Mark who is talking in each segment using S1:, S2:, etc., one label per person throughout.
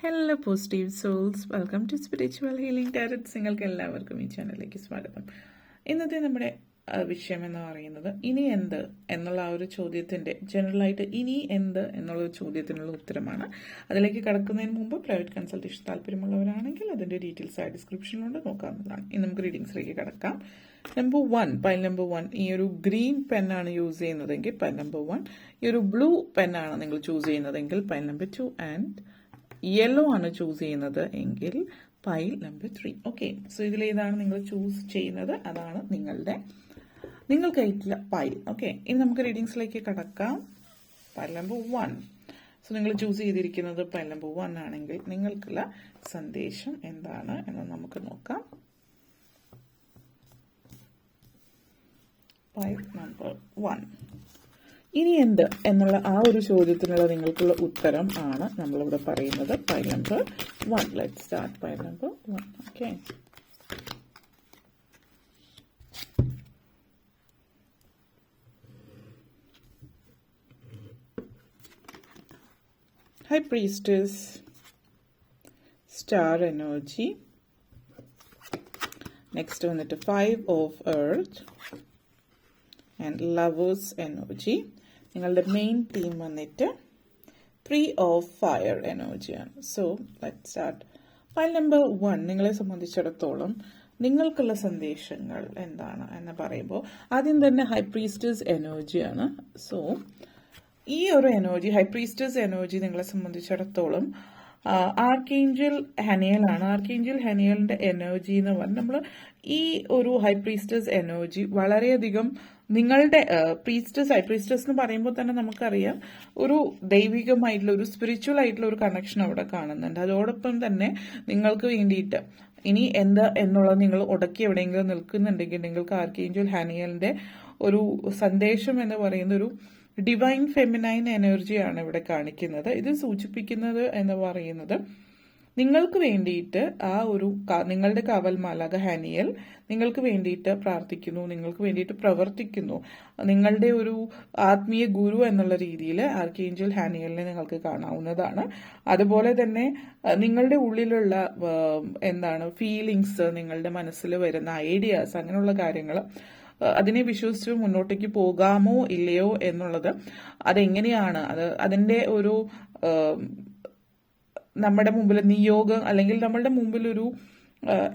S1: Hello positive souls, welcome to spiritual healing tarots. നിങ്ങൾക്ക് എല്ലാവർക്കും ഈ ചാനലിലേക്ക് സ്വാഗതം. ഇന്നത്തെ നമ്മുടെ വിഷയം എന്ന് പറയുന്നത് ഇനി എന്ത് എന്നുള്ള ആ ഒരു ചോദ്യത്തിൻ്റെ ജനറലായിട്ട് ഇനി എന്ത് എന്നുള്ള ചോദ്യത്തിനുള്ള ഉത്തരമാണ്. അതിലേക്ക് കടക്കുന്നതിന് മുമ്പ് പ്രൈവറ്റ് കൺസൾട്ടേഷൻ താല്പര്യമുള്ളവരാണെങ്കിൽ അതിൻ്റെ ഡീറ്റെയിൽസ് ആ ഡിസ്ക്രിപ്ഷനിലുണ്ട്, നോക്കാവുന്നതാണ്. ഇനി നമുക്ക് റീഡിങ്സിലേക്ക് കടക്കാം. നമ്പർ 1, പൈൽ നമ്പർ 1, ഈ ഒരു ഗ്രീൻ പെന്നാണ് യൂസ് ചെയ്യുന്നതെങ്കിൽ പൈൽ നമ്പർ 1, ഈ ഒരു ബ്ലൂ പെന്നാണ് നിങ്ങൾ ചൂസ് ചെയ്യുന്നതെങ്കിൽ പൈൽ നമ്പർ 2 ആൻഡ് യെല്ലോ ആണ് ചൂസ് ചെയ്യുന്നത് എങ്കിൽ പൈൽ നമ്പർ 3. ഓക്കെ, സോ ഇതിലേതാണ് നിങ്ങൾ ചൂസ് ചെയ്യുന്നത് അതാണ് നിങ്ങൾക്കായിട്ടുള്ള പൈൽ. ഓക്കെ, ഇനി നമുക്ക് റീഡിങ്സിലേക്ക് കടക്കാം. പൈൽ നമ്പർ 1, സോ നിങ്ങൾ ചൂസ് ചെയ്തിരിക്കുന്നത് പൈൽ നമ്പർ 1 ആണെങ്കിൽ നിങ്ങൾക്കുള്ള സന്ദേശം എന്താണ് എന്ന് നമുക്ക് നോക്കാം. പൈൽ നമ്പർ 1, ഇനി എന്ത് എന്നുള്ള ആ ഒരു ചോദ്യത്തിനുള്ള നിങ്ങൾക്കുള്ള ഉത്തരം ആണ് നമ്മളിവിടെ പറയുന്നത്. Pile number 1, let's start pile number 1. Okay, high priestess, star energy, next വന്നിട്ട് 5 of earth and lovers energy. നിങ്ങളുടെ മെയിൻ തീം വന്നിട്ട് 3 ഓഫ് ഫയർ എനർജിയാണ്. So let's start. Pile number 1 നിങ്ങളെ സംബന്ധിച്ചിടത്തോളം നിങ്ങൾക്കുള്ള സന്ദേശങ്ങൾ എന്താണ് എന്ന് പറയുമ്പോൾ ആദ്യം തന്നെ ഹൈ പ്രീസ്റ്റസ് എനർജിയാണ്. സോ ഈ ഒരു എനർജി, ഹൈ പ്രീസ്റ്റസ് എനർജി നിങ്ങളെ സംബന്ധിച്ചിടത്തോളം ആർക്കേഞ്ചൽ ഹനിയലാണ്. ആർക്കേഞ്ചൽ ഹനിയലിന്റെ എനർജി എന്ന് പറഞ്ഞാൽ നമ്മൾ ഈ ഒരു ഹൈ പ്രീസ്റ്റസ് എനർജി വളരെയധികം നിങ്ങളുടെ ഹൈ പ്രീസ്റ്റസ് എന്ന് പറയുമ്പോൾ തന്നെ നമുക്കറിയാം ഒരു ദൈവികമായിട്ടുള്ള ഒരു സ്പിരിച്വൽ ആയിട്ടുള്ള ഒരു കണക്ഷൻ അവിടെ കാണുന്നുണ്ട്. അതോടൊപ്പം തന്നെ നിങ്ങൾക്ക് വേണ്ടിയിട്ട് ഇനി എന്താ എന്നുള്ളത് നിങ്ങൾ ഉടക്കി എവിടെയെങ്കിലും നിൽക്കുന്നുണ്ടെങ്കിൽ നിങ്ങൾക്ക് ആർക്കേഞ്ചൽ ഹനിയലിന്റെ ഒരു സന്ദേശം എന്ന് പറയുന്ന ഒരു ഡിവൈൻ ഫെമിനൈൻ എനർജിയാണ് ഇവിടെ കാണിക്കുന്നത്. ഇത് സൂചിപ്പിക്കുന്നത് എന്ന് പറയുന്നത് നിങ്ങൾക്ക് വേണ്ടിയിട്ട് ആ ഒരു നിങ്ങളുടെ കാവൽ മാലാഖ ഹാനിയൽ നിങ്ങൾക്ക് വേണ്ടിയിട്ട് പ്രാർത്ഥിക്കുന്നു, നിങ്ങൾക്ക് വേണ്ടിയിട്ട് പ്രവർത്തിക്കുന്നു. നിങ്ങളുടെ ഒരു ആത്മീയ ഗുരു എന്നുള്ള രീതിയിൽ ആർക്കേഞ്ചൽ ഹാനിയലിനെ നിങ്ങൾക്ക് കാണാവുന്നതാണ്. അതുപോലെ തന്നെ നിങ്ങളുടെ ഉള്ളിലുള്ള ഫീലിങ്സ്, നിങ്ങളുടെ മനസ്സിൽ വരുന്ന ഐഡിയാസ്, അങ്ങനെയുള്ള കാര്യങ്ങൾ അതിനെ വിശ്വസിച്ച് മുന്നോട്ടേക്ക് പോകാമോ ഇല്ലയോ എന്നുള്ളത് അതെങ്ങനെയാണ്, അതിൻ്റെ ഒരു നമ്മുടെ മുമ്പിൽ നിയോഗം അല്ലെങ്കിൽ നമ്മളുടെ മുമ്പിൽ ഒരു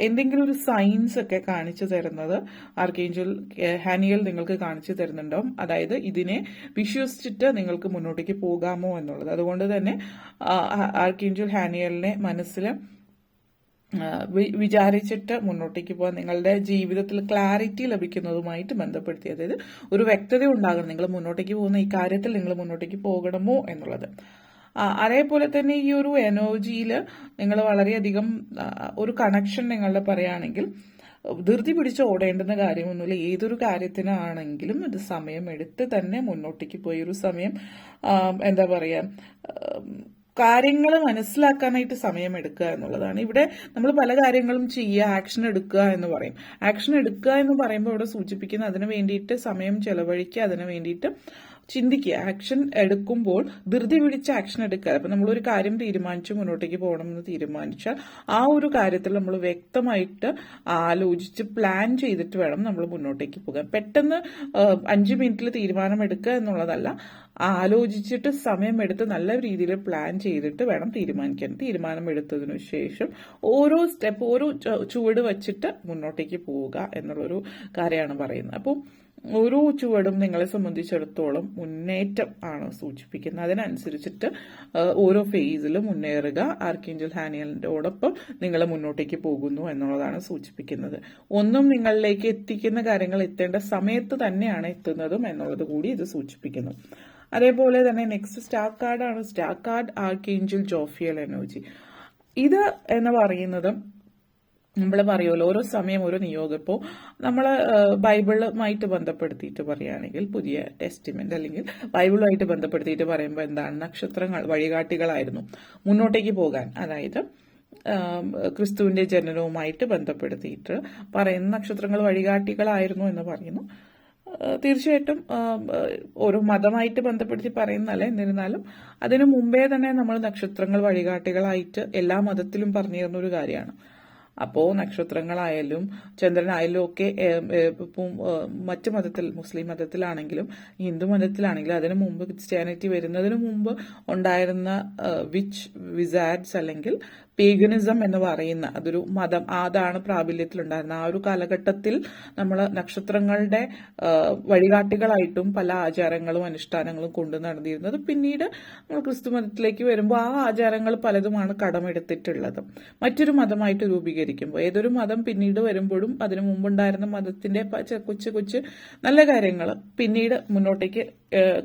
S1: എന്തെങ്കിലും ഒരു സൈൻസ് ഒക്കെ കാണിച്ചു തരുന്നത് ആർക്കേഞ്ചൽ ഹാനിയൽ നിങ്ങൾക്ക് കാണിച്ചു തരുന്നുണ്ടാവും. അതായത് ഇതിനെ വിശ്വസിച്ചിട്ട് നിങ്ങൾക്ക് മുന്നോട്ടേക്ക് പോകാമോ എന്നുള്ളത്. അതുകൊണ്ട് തന്നെ ആർക്കേഞ്ചൽ ഹാനിയലിനെ മനസ്സിൽ വിചാരിച്ചിട്ട് മുന്നോട്ടേക്ക് പോകാൻ നിങ്ങളുടെ ജീവിതത്തിൽ ക്ലാരിറ്റി ലഭിക്കുന്നതുമായിട്ട് ബന്ധപ്പെടുത്തി, അതായത് ഒരു വ്യക്തത ഉണ്ടാകണം നിങ്ങൾ മുന്നോട്ടേക്ക് പോകുന്ന ഈ കാര്യത്തിൽ നിങ്ങൾ മുന്നോട്ടേക്ക് പോകണമോ എന്നുള്ളത്. അതേപോലെ തന്നെ ഈ ഒരു എനർജിയിൽ നിങ്ങൾ വളരെയധികം ഒരു കണക്ഷൻ നിങ്ങളുടെ പറയുകയാണെങ്കിൽ ധൃതി പിടിച്ച് ഓടേണ്ടുന്ന കാര്യമൊന്നുമില്ല. ഏതൊരു കാര്യത്തിനാണെങ്കിലും ഇത് സമയമെടുത്ത് തന്നെ മുന്നോട്ടേക്ക് പോയി ഒരു സമയം കാര്യങ്ങൾ മനസ്സിലാക്കാനായിട്ട് സമയമെടുക്കുക എന്നുള്ളതാണ്. ഇവിടെ നമ്മൾ പല കാര്യങ്ങളും ചെയ്യുക, ആക്ഷൻ എടുക്കുക എന്ന് പറയും. ആക്ഷൻ എടുക്കുക എന്ന് പറയുമ്പോൾ ഇവിടെ സൂചിപ്പിക്കുന്ന അതിന് വേണ്ടിയിട്ട് സമയം ചെലവഴിക്കുക, അതിന് വേണ്ടിയിട്ട് ചിന്തിക്കുക. ആക്ഷൻ എടുക്കുമ്പോൾ ധൃതി പിടിച്ച് ആക്ഷൻ എടുക്കുക. അപ്പൊ നമ്മളൊരു കാര്യം തീരുമാനിച്ച് മുന്നോട്ടേക്ക് പോകണമെന്ന് തീരുമാനിച്ചാൽ ആ ഒരു കാര്യത്തിൽ നമ്മൾ വ്യക്തമായിട്ട് ആലോചിച്ച് പ്ലാൻ ചെയ്തിട്ട് വേണം നമ്മൾ മുന്നോട്ടേക്ക് പോകാൻ. പെട്ടെന്ന് 5 മിനിറ്റിൽ തീരുമാനമെടുക്കുക എന്നുള്ളതല്ല, ആലോചിച്ചിട്ട് സമയമെടുത്ത് നല്ല രീതിയിൽ പ്ലാൻ ചെയ്തിട്ട് വേണം തീരുമാനിക്കാൻ. തീരുമാനം എടുത്തതിനു ശേഷം ഓരോ സ്റ്റെപ്പ്, ഓരോ ചുവട് വച്ചിട്ട് മുന്നോട്ടേക്ക് പോവുക എന്നുള്ളൊരു കാര്യമാണ് പറയുന്നത്. അപ്പോൾ ഓരോ ചുവടും നിങ്ങളെ സംബന്ധിച്ചിടത്തോളം മുന്നേറ്റം ആണ് സൂചിപ്പിക്കുന്നത്. അതിനനുസരിച്ചിട്ട് ഓരോ ഫേസിലും മുന്നേറുക. ആർക്കേഞ്ചൽ ഹാനിയലിനോടൊപ്പം നിങ്ങൾ മുന്നോട്ടേക്ക് പോകുന്നു എന്നുള്ളതാണ് സൂചിപ്പിക്കുന്നത്. ഒന്നും നിങ്ങളിലേക്ക് എത്തിക്കുന്ന കാര്യങ്ങൾ എത്തേണ്ട സമയത്ത് തന്നെയാണ് എത്തുന്നതും എന്നുള്ളത് കൂടി ഇത് സൂചിപ്പിക്കുന്നു. അതേപോലെ തന്നെ നെക്സ്റ്റ് സ്റ്റാർ കാർഡാണ്. Star card archangel Jophiel energy. ഇത് എന്ന് പറയുന്നത് നമ്മൾ പറയുമല്ലോ ഓരോ സമയം ഓരോ നിയോഗം. ഇപ്പോൾ നമ്മൾ ബൈബിളുമായിട്ട് ബന്ധപ്പെടുത്തിയിട്ട് പറയുകയാണെങ്കിൽ പുതിയ ടെസ്റ്റ്മെന്റ് അല്ലെങ്കിൽ ബൈബിളുമായിട്ട് ബന്ധപ്പെടുത്തിയിട്ട് പറയുമ്പോൾ എന്താണ്, നക്ഷത്രങ്ങൾ വഴികാട്ടികളായിരുന്നു മുന്നോട്ടേക്ക് പോകാൻ. അതായത് ക്രിസ്തുവിന്റെ ജനനവുമായിട്ട് ബന്ധപ്പെടുത്തിയിട്ട് പറയുന്ന നക്ഷത്രങ്ങൾ വഴികാട്ടികളായിരുന്നു എന്ന് പറയുന്നു. തീർച്ചയായിട്ടും ഓരോ മതമായിട്ട് ബന്ധപ്പെടുത്തി പറയുന്നതല്ല, എന്നിരുന്നാലും അതിനു മുമ്പേ തന്നെ നമ്മൾ നക്ഷത്രങ്ങൾ വഴികാട്ടികളായിട്ട് എല്ലാ മതത്തിലും പറഞ്ഞു തരുന്ന ഒരു കാര്യമാണ്. അപ്പോൾ നക്ഷത്രങ്ങളായാലും ചന്ദ്രനായാലും ഒക്കെ ഇപ്പം മറ്റു മതത്തിൽ, മുസ്ലിം മതത്തിലാണെങ്കിലും ഹിന്ദു മതത്തിലാണെങ്കിലും അതിനു മുമ്പ് ക്രിസ്ത്യാനിറ്റി വരുന്നതിന് മുമ്പ് ഉണ്ടായിരുന്ന വിസാഡ്സ് അല്ലെങ്കിൽ പേഗനിസം എന്ന് പറയുന്ന അതൊരു മതം, അതാണ് പ്രാബല്യത്തിലുണ്ടായിരുന്നത്. ആ ഒരു കാലഘട്ടത്തിൽ നമ്മൾ നക്ഷത്രങ്ങളുടെ വഴികാട്ടികളായിട്ടും പല ആചാരങ്ങളും അനുഷ്ഠാനങ്ങളും കൊണ്ടു നടന്നിരുന്നത്. പിന്നീട് നമ്മൾ ക്രിസ്തു മതത്തിലേക്ക് വരുമ്പോൾ ആ ആചാരങ്ങൾ പലതുമാണ് കടമെടുത്തിട്ടുള്ളത് മറ്റൊരു മതമായിട്ട് രൂപീകരിക്കുമ്പോൾ. ഏതൊരു മതം പിന്നീട് വരുമ്പോഴും അതിനു മുമ്പുണ്ടായിരുന്ന മതത്തിന്റെ കൊച്ചു കൊച്ചു നല്ല കാര്യങ്ങൾ പിന്നീട് മുന്നോട്ടേക്ക്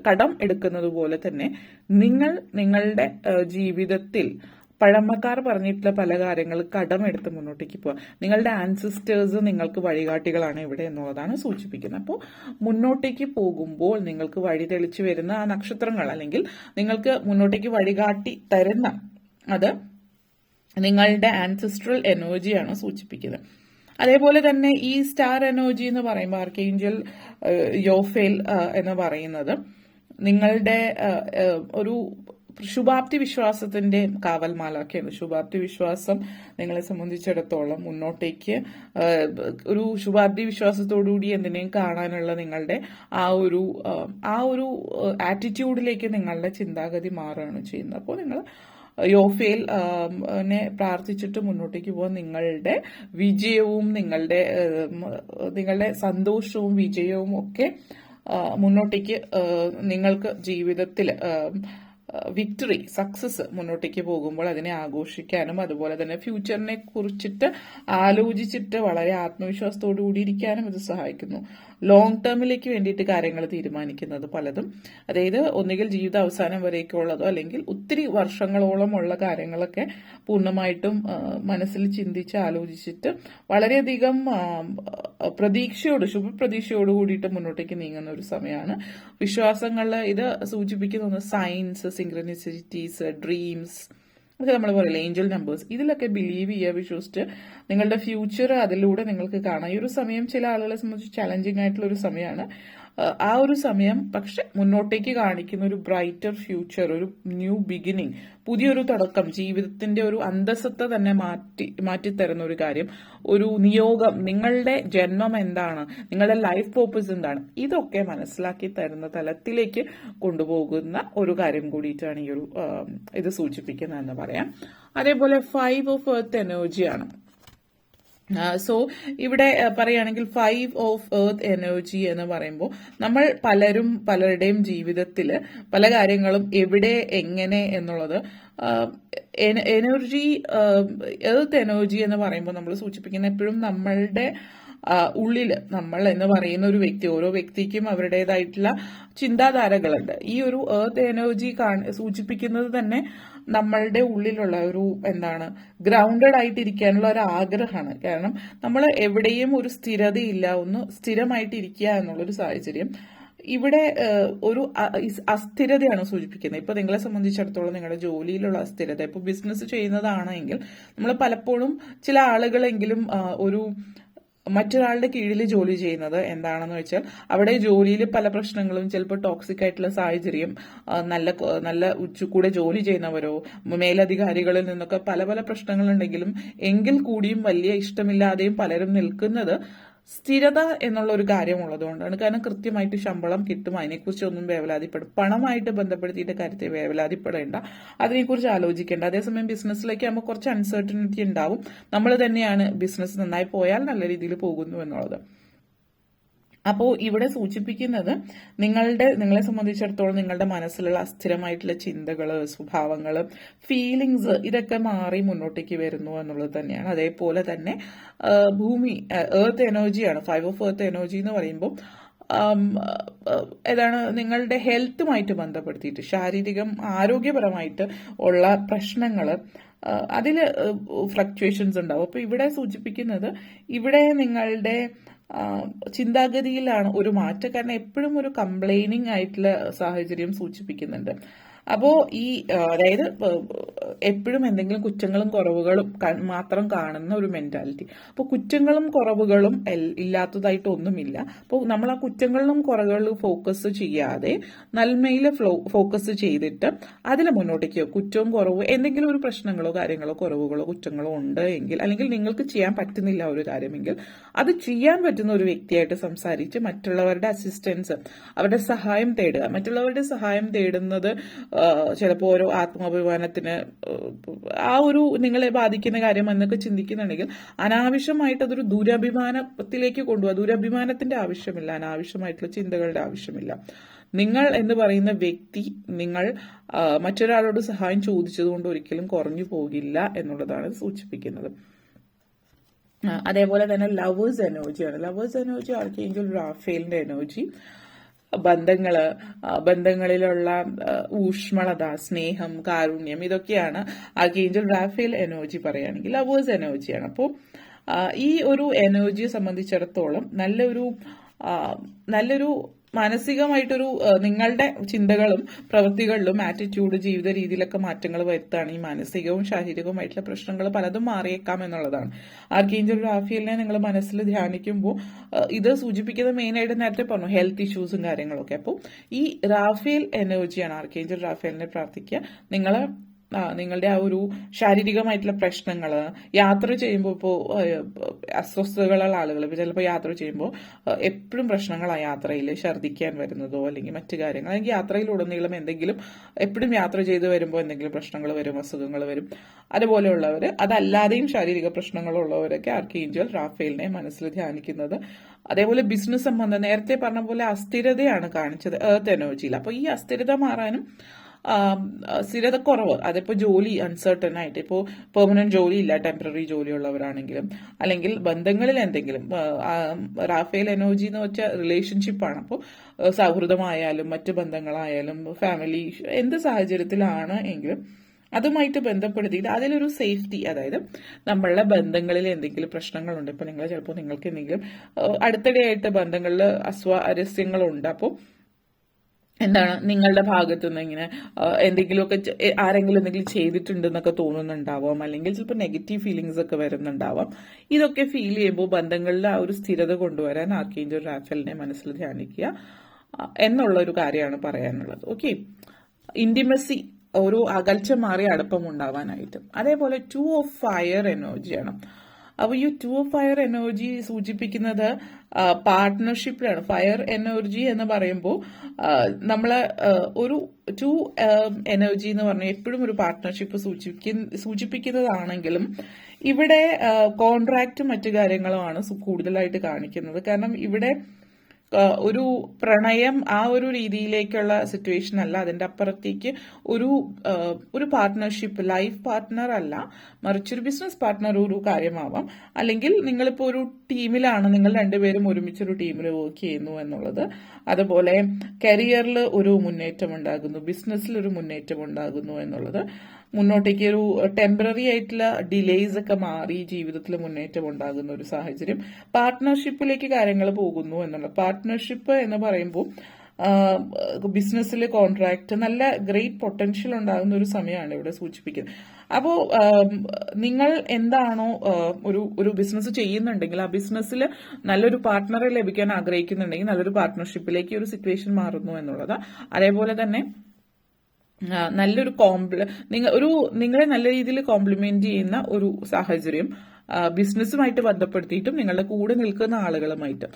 S1: കടം എടുക്കുന്നത് പോലെ തന്നെ നിങ്ങൾ നിങ്ങളുടെ ജീവിതത്തിൽ പഴമക്കാർ പറഞ്ഞിട്ടുള്ള പല കാര്യങ്ങൾ കടമെടുത്ത് മുന്നോട്ടേക്ക് പോവുക. നിങ്ങളുടെ ആൻസിസ്റ്റേഴ്സ് നിങ്ങൾക്ക് വഴികാട്ടികളാണ് ഇവിടെ എന്നുള്ളതാണ് സൂചിപ്പിക്കുന്നത്. അപ്പോൾ മുന്നോട്ടേക്ക് പോകുമ്പോൾ നിങ്ങൾക്ക് വഴി തെളിച്ചു വരുന്ന ആ നക്ഷത്രങ്ങൾ അല്ലെങ്കിൽ നിങ്ങൾക്ക് മുന്നോട്ടേക്ക് വഴികാട്ടി തരുന്ന അത് നിങ്ങളുടെ ആൻസിസ്ട്രൽ എനർജിയാണ് സൂചിപ്പിക്കുന്നത്. അതേപോലെ തന്നെ ഈ സ്റ്റാർ എനർജി എന്ന് പറയുമ്പോൾ ആർക്കേഞ്ചൽ യോഫേൽ എന്ന് പറയുന്നത് നിങ്ങളുടെ ഒരു ശുഭാപ്തി വിശ്വാസത്തിന്റെ കാവൽമാലൊക്കെയാണ്. ശുഭാപ്തി വിശ്വാസം നിങ്ങളെ സംബന്ധിച്ചിടത്തോളം മുന്നോട്ടേക്ക് ഒരു ശുഭാപ്തി വിശ്വാസത്തോടുകൂടി എന്തിനേയും കാണാനുള്ള നിങ്ങളുടെ ആ ഒരു ആറ്റിറ്റ്യൂഡിലേക്ക് നിങ്ങളുടെ ചിന്താഗതി മാറുകയാണ് ചെയ്യുന്നത്. അപ്പോൾ നിങ്ങൾ യോഫേൽ പ്രാർത്ഥിച്ചിട്ട് മുന്നോട്ടേക്ക് പോകാൻ നിങ്ങളുടെ വിജയവും നിങ്ങളുടെ സന്തോഷവും വിജയവും ഒക്കെ മുന്നോട്ടേക്ക് നിങ്ങൾക്ക് ജീവിതത്തിൽ വിക്ടറി, സക്സസ് മുന്നോട്ടേക്ക് പോകുമ്പോൾ അതിനെ ആഘോഷിക്കാനും അതുപോലെ തന്നെ ഫ്യൂച്ചറിനെ കുറിച്ചിട്ട് ആലോചിച്ചിട്ട് വളരെ ആത്മവിശ്വാസത്തോടു കൂടി ഇരിക്കാനും ഇത് സഹായിക്കുന്നു. ലോങ് ടേമിലേക്ക് വേണ്ടിയിട്ട് കാര്യങ്ങൾ തീരുമാനിക്കുന്നത് പലതും, അതായത് ഒന്നുകിൽ ജീവിത അവസാനം വരേക്കുള്ളതോ അല്ലെങ്കിൽ ഒത്തിരി വർഷങ്ങളോളം ഉള്ള കാര്യങ്ങളൊക്കെ പൂർണ്ണമായിട്ടും മനസ്സിൽ ചിന്തിച്ച് ആലോചിച്ചിട്ട് വളരെയധികം ശുഭപ്രതീക്ഷയോട് കൂടിയിട്ട് മുന്നോട്ടേക്ക് നീങ്ങുന്ന ഒരു സമയമാണ്. വിശ്വാസങ്ങളിൽ ഇത് സൂചിപ്പിക്കുന്ന സയൻസ്, സിങ്ക്രനിസിറ്റീസ്, ഡ്രീംസ്, അതൊക്കെ നമ്മൾ പറയില്ല, ഏഞ്ചൽ നമ്പേഴ്സ്, ഇതിലൊക്കെ ബിലീവ് ചെയ്യുക, വിശ്വസിച്ച് നിങ്ങളുടെ ഫ്യൂച്ചർ അതിലൂടെ നിങ്ങൾക്ക് കാണാം. ഈ ഒരു സമയം ചില ആളുകളെ സംബന്ധിച്ച് ചലഞ്ചിങ് ആയിട്ടുള്ള ഒരു സമയമാണ്. ആ ഒരു സമയം പക്ഷെ മുന്നോട്ടേക്ക് കാണിക്കുന്ന ഒരു ബ്രൈറ്റർ ഫ്യൂച്ചർ, ഒരു ന്യൂ ബിഗിനിങ്, പുതിയൊരു തുടക്കം, ജീവിതത്തിന്റെ ഒരു അന്തസ്സത്തെ തന്നെ മാറ്റിത്തരുന്ന ഒരു കാര്യം, ഒരു നിയോഗം, നിങ്ങളുടെ ജന്മം എന്താണ്, നിങ്ങളുടെ ലൈഫ് പേർപ്പസ് എന്താണ്, ഇതൊക്കെ മനസ്സിലാക്കി തരുന്ന തലത്തിലേക്ക് കൊണ്ടുപോകുന്ന ഒരു കാര്യം കൂടിയിട്ടാണ് ഈ ഒരു ഇത് സൂചിപ്പിക്കുന്നതെന്ന് പറയാം. അതേപോലെ 5 ഓഫ് എർത്ത് എനർജിയാണ്. സോ ഇവിടെ പറയുകയാണെങ്കിൽ 5 ഓഫ് എർത്ത് എനർജി എന്ന് പറയുമ്പോൾ നമ്മൾ പലരുടെയും ജീവിതത്തിൽ പല കാര്യങ്ങളും എവിടെ എങ്ങനെ എന്നുള്ളത് എനർജി, എർത്ത് എനർജി എന്ന് പറയുമ്പോൾ നമ്മൾ സൂചിപ്പിക്കുന്ന എപ്പോഴും നമ്മളുടെ ഉള്ളിൽ നമ്മൾ എന്ന് പറയുന്ന ഒരു വ്യക്തി, ഓരോ വ്യക്തിക്കും അവരുടേതായിട്ടുള്ള ചിന്താധാരകളുണ്ട്. ഈ ഒരു എർത്ത് എനർജി സൂചിപ്പിക്കുന്നത് തന്നെ നമ്മളുടെ ഉള്ളിലുള്ള ഒരു ഗ്രൗണ്ടഡ് ആയിട്ടിരിക്കാനുള്ള ഒരു ആഗ്രഹമാണ്. കാരണം നമ്മൾ എവിടെയും ഒരു സ്ഥിരതയില്ല, ഒന്ന് സ്ഥിരമായിട്ടിരിക്കുക എന്നുള്ളൊരു സാഹചര്യം ഇവിടെ ഒരു അസ്ഥിരതയാണ് സൂചിപ്പിക്കുന്നത്. ഇപ്പൊ നിങ്ങളെ സംബന്ധിച്ചിടത്തോളം നിങ്ങളുടെ ജോലിയിലുള്ള അസ്ഥിരത, ഇപ്പൊ ബിസിനസ് ചെയ്യുന്നതാണെങ്കിൽ നമ്മൾ പലപ്പോഴും ചില ആളുകളെങ്കിലും ഒരു മറ്റൊരാളുടെ കീഴിൽ ജോലി ചെയ്യുന്നത് എന്താണെന്ന് വെച്ചാൽ അവിടെ ജോലിയിൽ പല പ്രശ്നങ്ങളും, ചിലപ്പോൾ ടോക്സിക് ആയിട്ടുള്ള സാഹചര്യം, നല്ല കൂടെ ജോലി ചെയ്യുന്നവരോ മേലധികാരികളിൽ നിന്നൊക്കെ പല പല പ്രശ്നങ്ങളുണ്ടെങ്കിലും എങ്കിൽ കൂടിയും വലിയ ഇഷ്ടമില്ലാതെയും പലരും നിൽക്കുന്നത് സ്ഥിരത എന്നുള്ള ഒരു കാര്യം ഉള്ളതുകൊണ്ടാണ്. കാരണം കൃത്യമായിട്ട് ശമ്പളം കിട്ടും, അതിനെക്കുറിച്ച് ഒന്നും വേവലാതിപ്പെടും. പണമായിട്ട് ബന്ധപ്പെടുത്തിയിട്ട് കാര്യത്തെ വേവലാതിപ്പെടേണ്ട, അതിനെക്കുറിച്ച് ആലോചിക്കേണ്ട. അതേസമയം ബിസിനസ്സിലേക്ക് ആകുമ്പോൾ കുറച്ച് അൺസർട്ടനിറ്റി ഉണ്ടാവും. നമ്മൾ തന്നെയാണ് ബിസിനസ് നന്നായി പോയാൽ നല്ല രീതിയിൽ പോകുന്നു എന്നുള്ളത്. അപ്പോൾ ഇവിടെ സൂചിപ്പിക്കുന്നത് നിങ്ങളെ സംബന്ധിച്ചിടത്തോളം നിങ്ങളുടെ മനസ്സിലുള്ള അസ്ഥിരമായിട്ടുള്ള ചിന്തകൾ, സ്വഭാവങ്ങൾ, ഫീലിങ്സ്, ഇതൊക്കെ മാറി മുന്നോട്ടേക്ക് വരുന്നു എന്നുള്ളത് തന്നെയാണ്. അതേപോലെ തന്നെ എർത്ത് എനർജിയാണ്. 5 ഓഫ് എർത്ത് എനർജി എന്ന് പറയുമ്പോൾ നിങ്ങളുടെ ഹെൽത്തുമായിട്ട് ബന്ധപ്പെടുത്തിയിട്ട് ശാരീരികം ആരോഗ്യപരമായിട്ട് ഉള്ള പ്രശ്നങ്ങൾ, അതിൽ ഫ്ലക്ച്വേഷൻസ് ഉണ്ടാവും. അപ്പോൾ ഇവിടെ സൂചിപ്പിക്കുന്നത് ഇവിടെ നിങ്ങളുടെ ചിന്താഗതിയിലാണ് ഒരു മാറ്റം. കാരണം എപ്പോഴും ഒരു കംപ്ലൈനിങ് ആയിട്ടുള്ള സാഹചര്യം സൂചിപ്പിക്കുന്നുണ്ട്. അപ്പോൾ ഈ അതായത് എപ്പോഴും എന്തെങ്കിലും കുറ്റങ്ങളും കുറവുകളും മാത്രം കാണുന്ന ഒരു മെന്റാലിറ്റി. അപ്പോൾ കുറ്റങ്ങളും കുറവുകളും ഇല്ലാത്തതായിട്ട് ഒന്നുമില്ല. അപ്പോൾ നമ്മൾ ആ കുറ്റങ്ങളിലും കുറവുകളിലും ഫോക്കസ് ചെയ്യാതെ നന്മയിൽ ഫോക്കസ് ചെയ്തിട്ട് അതിൽ മുന്നോട്ടേക്ക് കുറ്റവും കുറവും എന്തെങ്കിലും ഒരു പ്രശ്നങ്ങളോ കാര്യങ്ങളോ കുറവുകളോ കുറ്റങ്ങളോ ഉണ്ട് എങ്കിൽ, അല്ലെങ്കിൽ നിങ്ങൾക്ക് ചെയ്യാൻ പറ്റുന്നില്ല ഒരു കാര്യമെങ്കിൽ അത് ചെയ്യാൻ പറ്റുന്ന ഒരു വ്യക്തിയായിട്ട് സംസാരിച്ച് മറ്റുള്ളവരുടെ അസിസ്റ്റൻസ്, അവരുടെ സഹായം തേടുക. മറ്റുള്ളവരുടെ സഹായം തേടുന്നത് ചിലപ്പോൾ ഓരോ ആത്മാഭിമാനത്തിന് ആ ഒരു നിങ്ങളെ ബാധിക്കുന്ന കാര്യം എന്നൊക്കെ ചിന്തിക്കുന്നുണ്ടെങ്കിൽ അനാവശ്യമായിട്ട് അതൊരു ദുരഭിമാനത്തിലേക്ക് കൊണ്ടുപോകുക. ദുരഭിമാനത്തിന്റെ ആവശ്യമില്ല, അനാവശ്യമായിട്ടുള്ള ചിന്തകളുടെ ആവശ്യമില്ല. നിങ്ങൾ എന്ന് പറയുന്ന വ്യക്തി നിങ്ങൾ മറ്റൊരാളോട് സഹായം ചോദിച്ചതുകൊണ്ട് ഒരിക്കലും കുറഞ്ഞു പോകില്ല എന്നുള്ളതാണ് സൂചിപ്പിക്കുന്നത്. അതേപോലെ തന്നെ ലവേഴ്സ് എനർജിയാണ്. ലവേഴ്സ് എനർജി ആർക്കെങ്കിൽ റാഫേലിന്റെ എനർജി. ബന്ധങ്ങളിലുള്ള ഊഷ്മളത, സ്നേഹം, കാരുണ്യം, ഇതൊക്കെയാണ് ആർക്കേഞ്ചൽ റാഫേൽ എനർജി പറയുകയാണെങ്കിൽ ലവേഴ്സ് എനർജിയാണ്. അപ്പോൾ ഈ ഒരു എനർജിയെ സംബന്ധിച്ചിടത്തോളം നല്ലൊരു മാനസികമായിട്ടൊരു നിങ്ങളുടെ ചിന്തകളും പ്രവൃത്തികളിലും ആറ്റിറ്റ്യൂഡ്, ജീവിത രീതിയിലൊക്കെ മാറ്റങ്ങൾ വരുത്താണ് ഈ മാനസികവും ശാരീരികവുമായിട്ടുള്ള പ്രശ്നങ്ങൾ പലതും മാറിയേക്കാം എന്നുള്ളതാണ്. ആർക്കേഞ്ചൽ റാഫേലിനെ നിങ്ങൾ മനസ്സിൽ ധ്യാനിക്കുമ്പോൾ ഇത് സൂചിപ്പിക്കുന്നത് മെയിനായിട്ട് നേരത്തെ പറഞ്ഞു ഹെൽത്ത് ഇഷ്യൂസും കാര്യങ്ങളൊക്കെ. അപ്പോൾ ഈ റാഫേൽ എനർജിയാണ് ആർക്കേഞ്ചൽ റാഫേലിനെ പ്രാർത്ഥിക്കുക. നിങ്ങളുടെ ആ ഒരു ശാരീരികമായിട്ടുള്ള പ്രശ്നങ്ങൾ, യാത്ര ചെയ്യുമ്പോൾ ഇപ്പോൾ അസ്വസ്ഥതകളുള്ള ആളുകൾ ചിലപ്പോൾ യാത്ര ചെയ്യുമ്പോൾ എപ്പോഴും പ്രശ്നങ്ങളാണ് യാത്രയിൽ, ഛർദ്ദിക്കാൻ വരുന്നതോ അല്ലെങ്കിൽ മറ്റു കാര്യങ്ങൾ, അല്ലെങ്കിൽ യാത്രയിലുടനീളം എന്തെങ്കിലും എപ്പോഴും യാത്ര ചെയ്ത് വരുമ്പോൾ എന്തെങ്കിലും പ്രശ്നങ്ങൾ വരും, അസുഖങ്ങൾ വരും, അതുപോലെയുള്ളവർ, അതല്ലാതെയും ശാരീരിക പ്രശ്നങ്ങളുള്ളവരൊക്കെ ആർക്കേഞ്ചൽ റാഫേലിനെ മനസ്സിൽ ധ്യാനിക്കുന്നത്. അതേപോലെ ബിസിനസ് സംബന്ധം നേരത്തെ പറഞ്ഞ പോലെ അസ്ഥിരതയാണ് കാണിച്ചത് എർത്ത് എനർജിയിൽ. അപ്പോൾ ഈ അസ്ഥിരത മാറാനും സ്ഥിരത കുറവ്, അതിപ്പോൾ ജോലി അൺസർട്ടൺ ആയിട്ട്, ഇപ്പോൾ പെർമനന്റ് ജോലി ഇല്ല, ടെമ്പററി ജോലിയുള്ളവരാണെങ്കിലും, അല്ലെങ്കിൽ ബന്ധങ്ങളിൽ എന്തെങ്കിലും റാഫേൽ എനർജി എന്ന് വെച്ചാൽ റിലേഷൻഷിപ്പാണ്. അപ്പോൾ സൗഹൃദമായാലും മറ്റു ബന്ധങ്ങളായാലും ഫാമിലി എന്ത് സാഹചര്യത്തിലാണ് എങ്കിലും അതുമായിട്ട് ബന്ധപ്പെടുത്തിയിട്ട് അതിലൊരു സേഫ്റ്റി, അതായത് നമ്മളുടെ ബന്ധങ്ങളിൽ എന്തെങ്കിലും പ്രശ്നങ്ങളുണ്ട്, ഇപ്പൊ നിങ്ങൾക്ക് എന്തെങ്കിലും അടുത്തിടെയായിട്ട് ബന്ധങ്ങളിൽ അസ്വാരസ്യങ്ങളുണ്ട്, അപ്പോൾ എന്താണ് നിങ്ങളുടെ ഭാഗത്തുനിന്ന് ഇങ്ങനെ എന്തെങ്കിലുമൊക്കെ ആരെങ്കിലും എന്തെങ്കിലും ചെയ്തിട്ടുണ്ടെന്നൊക്കെ തോന്നുന്നുണ്ടാവാം, അല്ലെങ്കിൽ ചിലപ്പോൾ നെഗറ്റീവ് ഫീലിങ്സ് ഒക്കെ വരുന്നുണ്ടാവാം. ഇതൊക്കെ ഫീൽ ചെയ്യുമ്പോൾ ബന്ധങ്ങളിൽ ആ ഒരു സ്ഥിരത കൊണ്ടുവരാൻ ആർക്കേഞ്ചൽ റാഫേലിനെ മനസ്സിൽ ധ്യാനിക്കുക എന്നുള്ള ഒരു കാര്യമാണ് പറയാനുള്ളത്. ഓക്കെ, ഇന്റിമസി, ഒരു അകൽച്ച മാറി അടുപ്പം ഉണ്ടാവാനായിട്ട്. അതേപോലെ 2 ഓഫ് ഫയർ എനർജിയാണ്. അപ്പോൾ ഈ 2 ഓഫ് ഫയർ എനർജി സൂചിപ്പിക്കുന്നത് പാർട്ട്ണർഷിപ്പിലാണ്. ഫയർ എനർജി എന്ന് പറയുമ്പോൾ നമ്മളെ ഒരു 2 എനർജി എന്ന് പറഞ്ഞാൽ എപ്പോഴും ഒരു പാർട്ട്ണർഷിപ്പ് സൂചിപ്പിക്കുന്നതാണെങ്കിലും ഇവിടെ കോൺട്രാക്റ്റും മറ്റു കാര്യങ്ങളുമാണ് കൂടുതലായിട്ട് കാണിക്കുന്നത്. കാരണം ഇവിടെ ഒരു പ്രണയം ആ ഒരു രീതിയിലേക്കുള്ള സിറ്റുവേഷൻ അല്ല, അതിന്റെ അപ്പുറത്തേക്ക് ഒരു പാർട്ട്ണർഷിപ്പ്, ലൈഫ് പാർട്ട്ണർ അല്ല, മറിച്ചൊരു ബിസിനസ് പാർട്ട്ണർ ഒരു കാര്യമാവാം. അല്ലെങ്കിൽ നിങ്ങളിപ്പോൾ ഒരു ടീമിലാണ്, നിങ്ങൾ രണ്ടുപേരും ഒരുമിച്ചൊരു ടീമിൽ വർക്ക് ചെയ്യുന്നു എന്നുള്ളത്. അതുപോലെ കരിയറിൽ ഒരു മുന്നേറ്റം ഉണ്ടാകുന്നു, ബിസിനസ്സിൽ ഒരു മുന്നേറ്റം ഉണ്ടാകുന്നു എന്നുള്ളത്. മുന്നോട്ടേക്ക് ഒരു ടെമ്പററി ആയിട്ടുള്ള ഡിലേസ് ഒക്കെ മാറി ജീവിതത്തിൽ മുന്നേറ്റം ഉണ്ടാകുന്ന ഒരു സാഹചര്യം. പാർട്ട്ണർഷിപ്പിലേക്ക് കാര്യങ്ങൾ പോകുന്നു എന്നുള്ള. പാർട്ട്ണർഷിപ്പ് എന്ന് പറയുമ്പോൾ ബിസിനസ്സിൽ കോൺട്രാക്ട്, നല്ല ഗ്രേറ്റ് പൊട്ടൻഷ്യൽ ഉണ്ടാകുന്ന ഒരു സമയമാണ് ഇവിടെ സൂചിപ്പിക്കുന്നത്. അപ്പോൾ നിങ്ങൾ എന്താണോ ഒരു ബിസിനസ് ചെയ്യുന്നുണ്ടെങ്കിൽ ആ ബിസിനസ്സിൽ നല്ലൊരു പാർട്ട്ണറെ ലഭിക്കാൻ ആഗ്രഹിക്കുന്നുണ്ടെങ്കിൽ നല്ലൊരു പാർട്ട്ണർഷിപ്പിലേക്ക് ഒരു സിറ്റുവേഷൻ മാറുന്നു എന്നുള്ളത്. അതേപോലെ തന്നെ നല്ലൊരു നിങ്ങളെ നല്ല രീതിയിൽ കോംപ്ലിമെന്റ് ചെയ്യുന്ന ഒരു സാഹചര്യം ബിസിനസ്സുമായിട്ട് ബന്ധപ്പെടുത്തിയിട്ടും നിങ്ങളുടെ കൂടെ നിൽക്കുന്ന ആളുകളുമായിട്ട്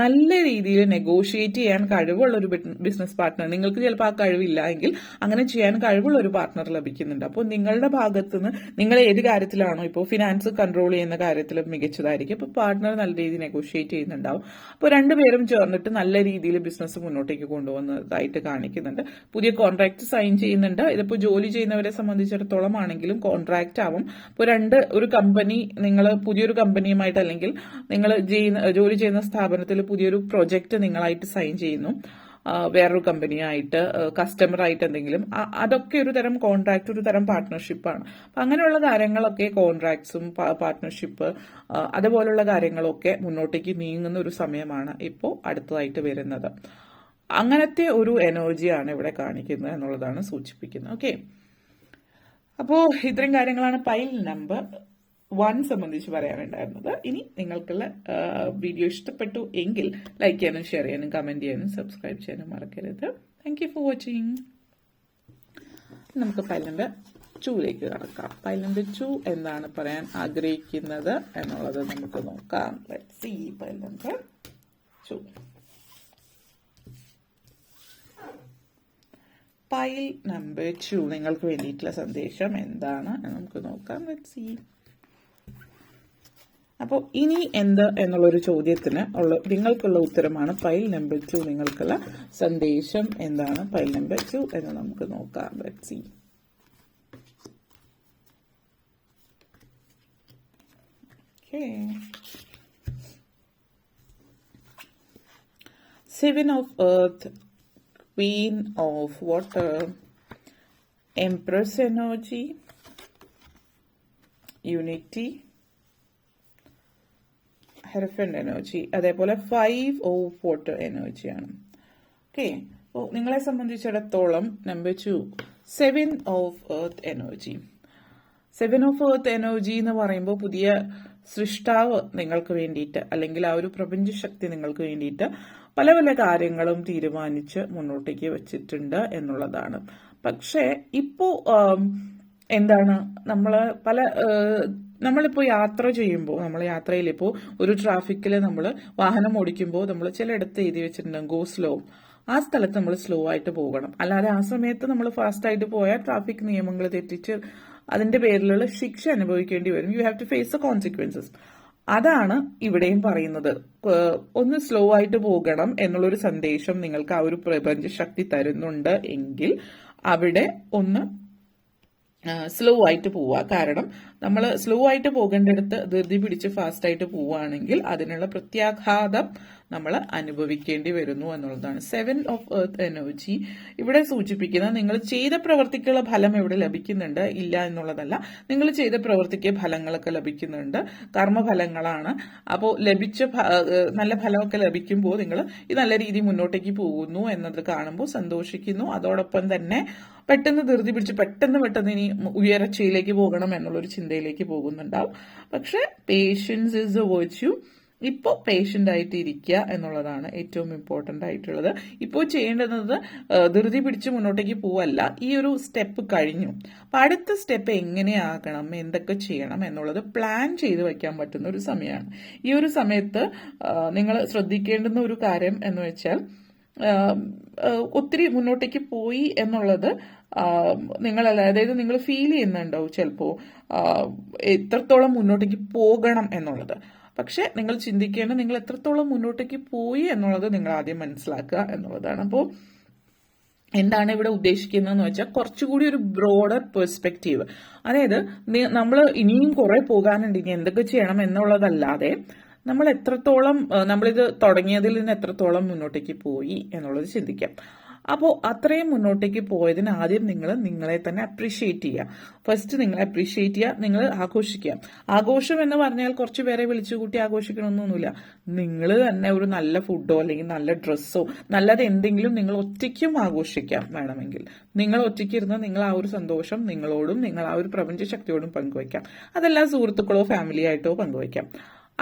S1: നല്ല രീതിയിൽ നെഗോഷിയേറ്റ് ചെയ്യാൻ കഴിവുള്ള ഒരു ബിസിനസ് പാർട്ട്ണർ, നിങ്ങൾക്ക് ചിലപ്പോൾ ആ കഴിവില്ല എങ്കിൽ അങ്ങനെ ചെയ്യാൻ കഴിവുള്ള ഒരു പാർട്ട്ണർ ലഭിക്കുന്നുണ്ട്. അപ്പോൾ നിങ്ങളുടെ ഭാഗത്തുനിന്ന് നിങ്ങൾ ഏത് കാര്യത്തിലാണോ, ഇപ്പോൾ ഫിനാൻസ് കൺട്രോൾ ചെയ്യുന്ന കാര്യത്തിൽ മികച്ചതായിരിക്കും, അപ്പോൾ പാർട്ട്ണർ നല്ല രീതിയിൽ നെഗോഷിയേറ്റ് ചെയ്യുന്നുണ്ടാവും. അപ്പോൾ രണ്ടുപേരും ചേർന്നിട്ട് നല്ല രീതിയിൽ ബിസിനസ് മുന്നോട്ടേക്ക് കൊണ്ടുവന്നതായിട്ട് കാണിക്കുന്നുണ്ട്. പുതിയ കോൺട്രാക്ട് സൈൻ ചെയ്യുന്നുണ്ട്. ഇതിപ്പോൾ ജോലി ചെയ്യുന്നവരെ സംബന്ധിച്ചിടത്തോളം ആണെങ്കിലും കോൺട്രാക്ട് ആവും. ഇപ്പോൾ ഒരു കമ്പനി, നിങ്ങൾ പുതിയൊരു കമ്പനിയുമായിട്ട് അല്ലെങ്കിൽ നിങ്ങൾ ജോലി ചെയ്യുന്ന സ്ഥാപനത്തിൽ പുതിയൊരു പ്രൊജക്ട് നിങ്ങളായിട്ട് സൈൻ ചെയ്യുന്നു, വേറൊരു കമ്പനിയായിട്ട്, കസ്റ്റമറായിട്ട് എന്തെങ്കിലും, അതൊക്കെ ഒരു തരം കോൺട്രാക്ട്, ഒരു തരം പാർട്ട്ണർഷിപ്പാണ്. അപ്പം അങ്ങനെയുള്ള കാര്യങ്ങളൊക്കെ കോൺട്രാക്ട്സും പാർട്ട്ണർഷിപ്പ് അതുപോലുള്ള കാര്യങ്ങളൊക്കെ മുന്നോട്ടേക്ക് നീങ്ങുന്ന ഒരു സമയമാണ് ഇപ്പോൾ അടുത്തതായിട്ട് വരുന്നത്. അങ്ങനത്തെ ഒരു എനർജിയാണ് ഇവിടെ കാണിക്കുന്നത് എന്നുള്ളതാണ് സൂചിപ്പിക്കുന്നത്. ഓക്കെ, അപ്പോൾ ഇത്രയും കാര്യങ്ങളാണ് പൈൽ നമ്പർ 1 സംബന്ധിച്ച് പറയാനുണ്ടായിരുന്നത്. ഇനി നിങ്ങൾക്കുള്ള വീഡിയോ ഇഷ്ടപ്പെട്ടു എങ്കിൽ ലൈക്ക് ചെയ്യാനും ഷെയർ ചെയ്യാനും കമന്റ് ചെയ്യാനും സബ്സ്ക്രൈബ് ചെയ്യാനും മറക്കരുത്. Thank you for watching. നമുക്ക് പൈൽ നമ്പർ 2ലേക്ക് കടക്കാം. പൈൽ നമ്പർ 2 എന്താണ് പറയാൻ ആഗ്രഹിക്കുന്നത് എന്നുള്ളത് നമുക്ക് നോക്കാം. Let's see pile number 2. Pile number 2 നിങ്ങൾക്ക് വേണ്ടിയിട്ടുള്ള സന്ദേശം എന്താണ് എന്ന് നമുക്ക് നോക്കാം. Let's see. അപ്പോൾ ഇനി എന്ത് എന്നുള്ളൊരു ചോദ്യത്തിന് നിങ്ങൾക്കുള്ള ഉത്തരമാണ് പൈൽ നമ്പർ 2. നിങ്ങൾക്കുള്ള സന്ദേശം എന്താണ് പൈൽ നമ്പർ 2 എന്ന് നമുക്ക് നോക്കാം. Let's see. Seven of Earth, Queen of Water, Empress energy, Unity, Hierophant energy, അതേപോലെ 5 of Water energy ആണ്. ഓക്കെ, അപ്പോൾ നിങ്ങളെ സംബന്ധിച്ചിടത്തോളം number 2 7 of Earth energy. 7 of Earth energy എന്ന് പറയുമ്പോൾ പുതിയ സൃഷ്ടാവ് നിങ്ങൾക്ക് വേണ്ടിയിട്ട്, അല്ലെങ്കിൽ ആ ഒരു പ്രപഞ്ചശക്തി നിങ്ങൾക്ക് വേണ്ടിയിട്ട് പല പല കാര്യങ്ങളും തീരുമാനിച്ച് മുന്നോട്ടേക്ക് വെച്ചിട്ടുണ്ട് എന്നുള്ളതാണ്. പക്ഷേ ഇപ്പോ എന്താണ്, നമ്മളിപ്പോൾ യാത്ര ചെയ്യുമ്പോൾ, നമ്മൾ യാത്രയിൽ ഇപ്പോൾ ഒരു ട്രാഫിക്കിൽ നമ്മൾ വാഹനം ഓടിക്കുമ്പോൾ നമ്മൾ ചിലയിടത്ത് എഴുതി വെച്ചിട്ടുണ്ടാകും ഗോ സ്ലോ. ആ സ്ഥലത്ത് നമ്മൾ സ്ലോ ആയിട്ട് പോകണം. അല്ലാതെ ആ സമയത്ത് നമ്മൾ ഫാസ്റ്റ് ആയിട്ട് പോയാൽ ട്രാഫിക് നിയമങ്ങൾ തെറ്റിച്ച് അതിന്റെ പേരിലുള്ള ശിക്ഷ അനുഭവിക്കേണ്ടി വരും. You have to face the consequences. അതാണ് ഇവിടെയും പറയുന്നത്. ഒന്ന് സ്ലോ ആയിട്ട് പോകണം എന്നുള്ളൊരു സന്ദേശം നിങ്ങൾക്ക് ആ ഒരു പ്രപഞ്ച ശക്തി തരുന്നുണ്ട് എങ്കിൽ അവിടെ ഒന്ന് സ്ലോ ആയിട്ട് പോവുക. കാരണം നമ്മൾ സ്ലോ ആയിട്ട് പോകേണ്ടടുത്ത് ധൃതി പിടിച്ച് ഫാസ്റ്റ് ആയിട്ട് പോവുകയാണെങ്കിൽ അതിനുള്ള പ്രത്യാഘാതം നമ്മൾ അനുഭവിക്കേണ്ടി വരുന്നു എന്നുള്ളതാണ്. 7 of Earth energy ഇവിടെ സൂചിപ്പിക്കുന്നത് നിങ്ങൾ ചെയ്ത പ്രവൃത്തിക്കുള്ള ഫലം ഇവിടെ ലഭിക്കുന്നുണ്ട്, ഇല്ല എന്നുള്ളതല്ല. നിങ്ങൾ ചെയ്ത പ്രവൃത്തിക്ക് ഫലങ്ങളൊക്കെ ലഭിക്കുന്നുണ്ട്, കർമ്മഫലങ്ങളാണ്. അപ്പോൾ ലഭിച്ച നല്ല ഫലമൊക്കെ ലഭിക്കുമ്പോൾ നിങ്ങൾ ഈ നല്ല രീതിയിൽ മുന്നോട്ടേക്ക് പോകുന്നു എന്നത് കാണുമ്പോൾ സന്തോഷിക്കുന്നു. അതോടൊപ്പം തന്നെ പെട്ടെന്ന് ധൃതി പിടിച്ച് പെട്ടെന്ന് ഇനി ഉയർച്ചയിലേക്ക് പോകണം എന്നുള്ളൊരു ചിന്തയിലേക്ക് പോകുന്നുണ്ടാവും. പക്ഷെ പേഷ്യൻസ് ഇസ് എ വെർച്യു. ഇപ്പോൾ പേഷ്യന്റ് ആയിട്ട് ഇരിക്കുക എന്നുള്ളതാണ് ഏറ്റവും ഇമ്പോർട്ടന്റ് ആയിട്ടുള്ളത്. ഇപ്പോൾ ചെയ്യേണ്ടത് ധൃതി പിടിച്ച് മുന്നോട്ടേക്ക് പോവല്ല. ഈ ഒരു സ്റ്റെപ്പ് കഴിഞ്ഞു. അപ്പൊ അടുത്ത സ്റ്റെപ്പ് എങ്ങനെയാകണം, എന്തൊക്കെ ചെയ്യണം എന്നുള്ളത് പ്ലാൻ ചെയ്ത് വെക്കാൻ പറ്റുന്ന ഒരു സമയമാണ്. ഈ ഒരു സമയത്ത് നിങ്ങൾ ശ്രദ്ധിക്കേണ്ടുന്ന ഒരു കാര്യം എന്ന് വെച്ചാൽ ഒത്തിരി മുന്നോട്ടേക്ക് പോയി എന്നുള്ളത് അതായത് നിങ്ങൾ ഫീൽ ചെയ്യുന്നുണ്ടാവും ചിലപ്പോൾ എത്രത്തോളം മുന്നോട്ടേക്ക് പോകണം എന്നുള്ളത്. പക്ഷെ നിങ്ങൾ ചിന്തിക്കേണ്ടത് നിങ്ങൾ എത്രത്തോളം മുന്നോട്ടേക്ക് പോയി എന്നുള്ളത് നിങ്ങൾ ആദ്യം മനസ്സിലാക്കുക എന്നുള്ളതാണ്. അപ്പോൾ എന്താണ് ഇവിടെ ഉദ്ദേശിക്കുന്നതെന്ന് വെച്ചാൽ കുറച്ചുകൂടി ഒരു ബ്രോഡർ പെർസ്പെക്റ്റീവ്. അതായത് നമ്മൾ ഇനിയും കുറെ പോകാനുണ്ട്, ഇനി എന്തൊക്കെ ചെയ്യണം എന്നുള്ളതല്ലാതെ നമ്മൾ എത്രത്തോളം നമ്മളിത് തുടങ്ങിയതിൽ നിന്ന് എത്രത്തോളം മുന്നോട്ടേക്ക് പോയി എന്നുള്ളത് ചിന്തിക്കാം. അപ്പോൾ അത്രയും മുന്നോട്ടേക്ക് പോയതിന് ആദ്യം നിങ്ങൾ നിങ്ങളെ തന്നെ അപ്രീഷിയേറ്റ് ചെയ്യുക. ഫസ്റ്റ് നിങ്ങൾ അപ്രീഷിയേറ്റ് ചെയ്യുക, നിങ്ങൾ ആഘോഷിക്കുക. ആഘോഷം എന്ന് പറഞ്ഞാൽ കുറച്ച് പേരെ വിളിച്ചു കൂട്ടി ആഘോഷിക്കണമെന്നൊന്നുമില്ല. നിങ്ങൾ തന്നെ ഒരു നല്ല ഫുഡോ അല്ലെങ്കിൽ നല്ല ഡ്രസ്സോ നല്ലത് എന്തെങ്കിലും നിങ്ങൾ ഒറ്റയ്ക്കും ആഘോഷിക്കാം. വേണമെങ്കിൽ നിങ്ങൾ ഒറ്റയ്ക്കിരുന്ന് നിങ്ങൾ ആ ഒരു സന്തോഷം നിങ്ങളോടും നിങ്ങൾ ആ ഒരു പ്രപഞ്ച ശക്തിയോടും പങ്കുവയ്ക്കാം. അതെല്ലാം സുഹൃത്തുക്കളോ ഫാമിലി ആയിട്ടോ പങ്കുവയ്ക്കാം.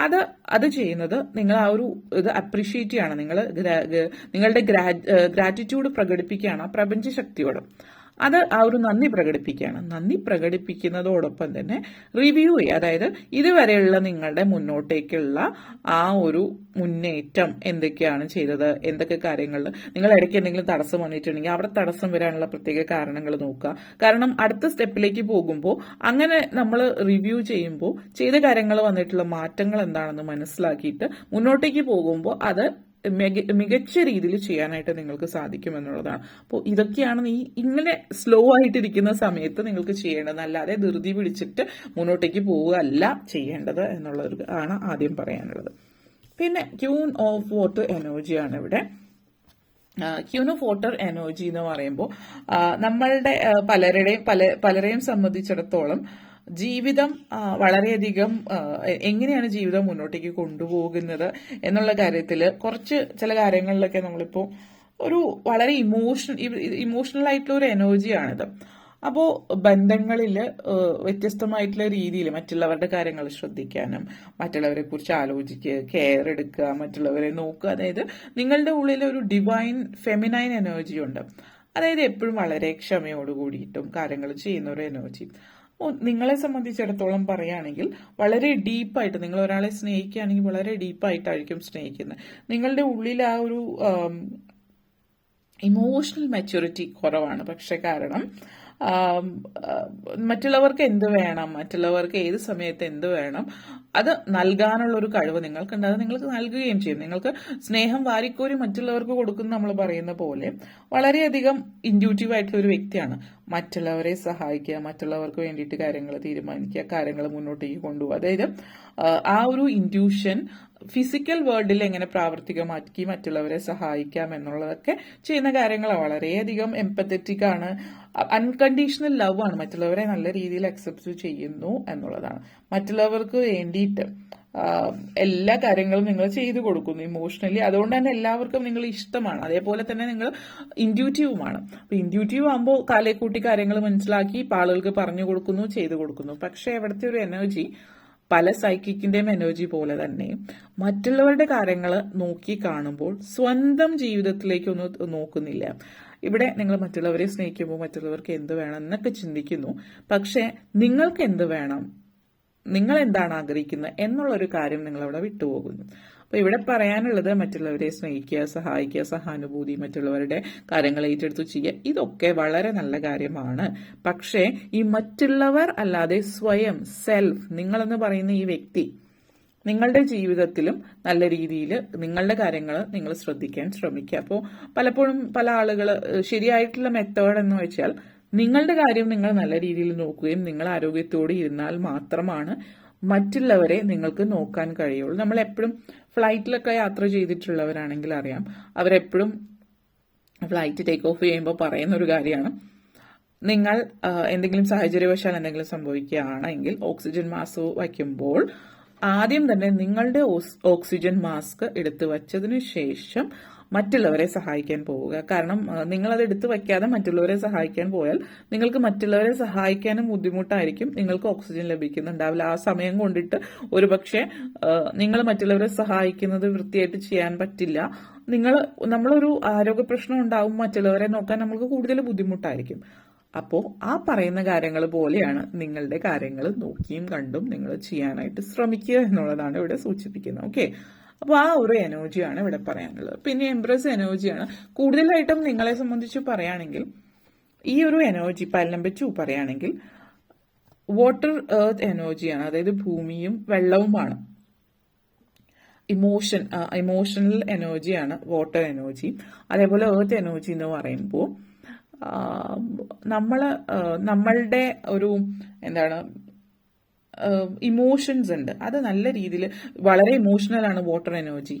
S1: അത് ചെയ്യുന്നത് നിങ്ങൾ ആ ഒരു ഇത് അപ്രീഷിയേറ്റ് ചെയ്യാണ്. നിങ്ങളുടെ ഗ്രാറ്റിറ്റ്യൂഡ് പ്രകടിപ്പിക്കുകയാണ് ആ പ്രപഞ്ച ശക്തിയോട്. അത് ആ ഒരു നന്ദി പ്രകടിപ്പിക്കുകയാണ്. നന്ദി പ്രകടിപ്പിക്കുന്നതോടൊപ്പം തന്നെ റിവ്യൂ ചെയ്യുക. അതായത് ഇതുവരെയുള്ള നിങ്ങളുടെ മുന്നോട്ടേക്കുള്ള ആ ഒരു മുന്നേറ്റം എന്തൊക്കെയാണ് ചെയ്തത്, എന്തൊക്കെ കാര്യങ്ങളിൽ നിങ്ങൾ ഇടയ്ക്ക് എന്തെങ്കിലും തടസ്സം വന്നിട്ടുണ്ടെങ്കിൽ അവിടെ തടസ്സം വരാനുള്ള പ്രത്യേക കാരണങ്ങൾ നോക്കുക. കാരണം അടുത്ത സ്റ്റെപ്പിലേക്ക് പോകുമ്പോൾ അങ്ങനെ നമ്മൾ റിവ്യൂ ചെയ്യുമ്പോൾ ചെയ്ത കാര്യങ്ങൾ വന്നിട്ടുള്ള മാറ്റങ്ങൾ എന്താണെന്ന് മനസ്സിലാക്കിയിട്ട് മുന്നോട്ടേക്ക് പോകുമ്പോൾ അത് മികച്ച രീതിയിൽ ചെയ്യാനായിട്ട് നിങ്ങൾക്ക് സാധിക്കും എന്നുള്ളതാണ്. അപ്പോൾ ഇതൊക്കെയാണ് ഇങ്ങനെ സ്ലോ ആയിട്ടിരിക്കുന്ന സമയത്ത് നിങ്ങൾക്ക് ചെയ്യേണ്ടത്. അല്ലാതെ ധൃതി പിടിച്ചിട്ട് മുന്നോട്ടേക്ക് പോവുകയല്ല ചെയ്യേണ്ടത് എന്നുള്ളത് ആണ് ആദ്യം പറയാനുള്ളത്. പിന്നെ ക്യൂൻ ഓഫ് വാട്ടർ എനർജിയാണ് ഇവിടെ. ക്യൂൻ ഓഫ് വാട്ടർ എനർജി എന്ന് പറയുമ്പോൾ നമ്മളുടെ പലരെയും സംബന്ധിച്ചിടത്തോളം ജീവിതം വളരെയധികം എങ്ങനെയാണ് ജീവിതം മുന്നോട്ടേക്ക് കൊണ്ടുപോകുന്നത് എന്നുള്ള കാര്യത്തിൽ ചില കാര്യങ്ങളിലൊക്കെ നമ്മളിപ്പോൾ ഒരു വളരെ ഇമോഷണൽ ആയിട്ടുള്ള ഒരു എനർജിയാണിത്. അപ്പോൾ ബന്ധങ്ങളിൽ വ്യത്യസ്തമായിട്ടുള്ള രീതിയിൽ മറ്റുള്ളവരുടെ കാര്യങ്ങൾ ശ്രദ്ധിക്കാനും മറ്റുള്ളവരെ കുറിച്ച് ആലോചിക്കുക, കെയർ എടുക്കുക, മറ്റുള്ളവരെ നോക്കുക, അതായത് നിങ്ങളുടെ ഉള്ളിൽ ഒരു ഡിവൈൻ ഫെമിനൈൻ എനർജി ഉണ്ട്. അതായത് എപ്പോഴും വളരെ ക്ഷമയോട് കൂടിയിട്ടും കാര്യങ്ങൾ ചെയ്യുന്ന ഒരു എനർജി. നിങ്ങളെ സംബന്ധിച്ചിടത്തോളം പറയുകയാണെങ്കിൽ വളരെ ഡീപ്പായിട്ട് നിങ്ങൾ ഒരാളെ സ്നേഹിക്കുകയാണെങ്കിൽ വളരെ ഡീപ്പായിട്ടായിരിക്കും സ്നേഹിക്കുന്നത്. നിങ്ങളുടെ ഉള്ളിൽ ആ ഒരു ഇമോഷണൽ മെച്യൂരിറ്റി കുറവാണ്. പക്ഷെ കാരണം മറ്റുള്ളവർക്ക് എന്ത് വേണം, മറ്റുള്ളവർക്ക് ഏത് സമയത്ത് എന്ത് വേണം, അത് നൽകാനുള്ള ഒരു കഴിവ് നിങ്ങൾക്കുണ്ട്. അത് നിങ്ങൾക്ക് നൽകുകയും ചെയ്യും. നിങ്ങൾക്ക് സ്നേഹം വാരിക്കോരി മറ്റുള്ളവർക്ക് കൊടുക്കുന്ന നമ്മൾ പറയുന്ന പോലെ വളരെയധികം ഇൻഡ്യൂട്ടീവ് ആയിട്ടുള്ള ഒരു വ്യക്തിയാണ്. മറ്റുള്ളവരെ സഹായിക്കുക, മറ്റുള്ളവർക്ക് വേണ്ടിയിട്ട് കാര്യങ്ങൾ തീരുമാനിക്കുക, കാര്യങ്ങൾ മുന്നോട്ടേക്ക് കൊണ്ടുപോകുക. അതായത് ആ ഒരു ഇൻഡ്യൂഷൻ ഫിസിക്കൽ വേൾഡിൽ എങ്ങനെ പ്രാവർത്തികമാക്കി മറ്റുള്ളവരെ സഹായിക്കാം എന്നുള്ളതൊക്കെ ചെയ്യുന്ന കാര്യങ്ങളാണ്. വളരെയധികം എംപത്തറ്റിക് ആണ്, അൺകണ്ടീഷണൽ ലവ് ആണ്. മറ്റുള്ളവരെ നല്ല രീതിയിൽ അക്സെപ്റ്റ് ചെയ്യുന്നു എന്നുള്ളതാണ്. മറ്റുള്ളവർക്ക് വേണ്ടിയിട്ട് എല്ലാ കാര്യങ്ങളും നിങ്ങൾ ചെയ്തു കൊടുക്കുന്നു ഇമോഷണലി. അതുകൊണ്ട് തന്നെ എല്ലാവർക്കും നിങ്ങൾ ഇഷ്ടമാണ്. അതേപോലെ തന്നെ നിങ്ങൾ ഇൻഡ്യൂറ്റീവുമാണ്. അപ്പൊ ഇൻഡ്യൂറ്റീവ് ആകുമ്പോൾ കാലേക്കൂട്ടി കാര്യങ്ങൾ മനസ്സിലാക്കി ആളുകൾക്ക് പറഞ്ഞു കൊടുക്കുന്നു, ചെയ്തു കൊടുക്കുന്നു. പക്ഷെ അവിടുത്തെ ഒരു എനർജി പല സൈക്കിക്കിന്റെയും എനർജി പോലെ തന്നെ മറ്റുള്ളവരുടെ കാര്യങ്ങൾ നോക്കി കാണുമ്പോൾ സ്വന്തം ജീവിതത്തിലേക്കൊന്നും നോക്കുന്നില്ല. ഇവിടെ നിങ്ങൾ മറ്റുള്ളവരെ സ്നേഹിക്കുമ്പോൾ മറ്റുള്ളവർക്ക് എന്ത് വേണം എന്നൊക്കെ ചിന്തിക്കുന്നു. പക്ഷെ നിങ്ങൾക്ക് എന്ത് വേണം, നിങ്ങൾ എന്താണ് ആഗ്രഹിക്കുന്നത് എന്നുള്ളൊരു കാര്യം നിങ്ങൾ അവിടെ വിട്ടുപോകുന്നു. അപ്പൊ ഇവിടെ പറയാനുള്ളത് മറ്റുള്ളവരെ സ്നേഹിക്കുക, സഹായിക്കുക, സഹാനുഭൂതി, മറ്റുള്ളവരുടെ കാര്യങ്ങൾ ഏറ്റെടുത്തു ചെയ്യുക, ഇതൊക്കെ വളരെ നല്ല കാര്യമാണ്. പക്ഷേ ഈ മറ്റുള്ളവർ അല്ലാതെ സ്വയം സെൽഫ് നിങ്ങളെന്ന് പറയുന്ന ഈ വ്യക്തി നിങ്ങളുടെ ജീവിതത്തിലും നല്ല രീതിയിൽ നിങ്ങളുടെ കാര്യങ്ങൾ നിങ്ങൾ ശ്രദ്ധിക്കാൻ ശ്രമിക്കുക. അപ്പോൾ പലപ്പോഴും പല ആളുകൾ ശരിയായിട്ടുള്ള മെത്തേഡ് എന്ന് വെച്ചാൽ നിങ്ങളുടെ കാര്യം നിങ്ങൾ നല്ല രീതിയിൽ നോക്കുകയും നിങ്ങൾ ആരോഗ്യത്തോടെ ഇരുന്നാൽ മാത്രമാണ് മറ്റുള്ളവരെ നിങ്ങൾക്ക് നോക്കാൻ കഴിയുള്ളൂ. നമ്മൾ എപ്പോഴും ഫ്ലൈറ്റിലൊക്കെ യാത്ര ചെയ്തിട്ടുള്ളവരാണെങ്കിൽ അറിയാം, അവരെപ്പോഴും ഫ്ലൈറ്റ് ടേക്ക് ഓഫ് ചെയ്യുമ്പോൾ പറയുന്ന ഒരു കാര്യമാണ്, നിങ്ങൾ എന്തെങ്കിലും സാഹചര്യവശാൽ എന്തെങ്കിലും സംഭവിക്കുകയാണെങ്കിൽ ഓക്സിജൻ മാസ്ക് വയ്ക്കുമ്പോൾ ആദ്യം തന്നെ നിങ്ങളുടെ ഓക്സിജൻ മാസ്ക് എടുത്തു വച്ചതിന് ശേഷം മറ്റുള്ളവരെ സഹായിക്കാൻ പോവുക. കാരണം നിങ്ങളത് എടുത്തു വയ്ക്കാതെ മറ്റുള്ളവരെ സഹായിക്കാൻ പോയാൽ നിങ്ങൾക്ക് മറ്റുള്ളവരെ സഹായിക്കാനും ബുദ്ധിമുട്ടായിരിക്കും, നിങ്ങൾക്ക് ഓക്സിജൻ ലഭിക്കുന്നുണ്ടാവില്ല. ആ സമയം കൊണ്ടിട്ട് ഒരുപക്ഷെ നിങ്ങൾ മറ്റുള്ളവരെ സഹായിക്കുന്നത് വൃത്തിയായിട്ട് ചെയ്യാൻ പറ്റില്ല. നമ്മളൊരു ആരോഗ്യ പ്രശ്നം ഉണ്ടാവും, മറ്റുള്ളവരെ നോക്കാൻ നമ്മൾക്ക് കൂടുതൽ ബുദ്ധിമുട്ടായിരിക്കും. അപ്പോൾ ആ പറയുന്ന കാര്യങ്ങൾ പോലെയാണ് നിങ്ങളുടെ കാര്യങ്ങൾ നോക്കിയും കണ്ടും നിങ്ങൾ ചെയ്യാനായിട്ട് ശ്രമിക്കുക എന്നുള്ളതാണ് ഇവിടെ സൂചിപ്പിക്കുന്നത്. ഓക്കെ, അപ്പോൾ ആ ഒരു എനർജിയാണ് ഇവിടെ പറയാനുള്ളത്. പിന്നെ എംപ്രസ് എനർജിയാണ് കൂടുതലായിട്ടും നിങ്ങളെ സംബന്ധിച്ച് പറയുകയാണെങ്കിൽ ഈ ഒരു എനർജി പാൽ നമ്പർ 2 പറയുകയാണെങ്കിൽ വാട്ടർ എർത്ത് എനർജിയാണ്. അതായത് ഭൂമിയും വെള്ളവുമാണ്. ഇമോഷണൽ എനർജിയാണ് വാട്ടർ എനർജി. അതേപോലെ എർത്ത് എനർജി എന്ന് പറയുമ്പോൾ നമ്മളുടെ ഒരു ഇമോഷൻസ് ഉണ്ട്, അത് നല്ല രീതിയിൽ വളരെ ഇമോഷണൽ ആണ് water energy.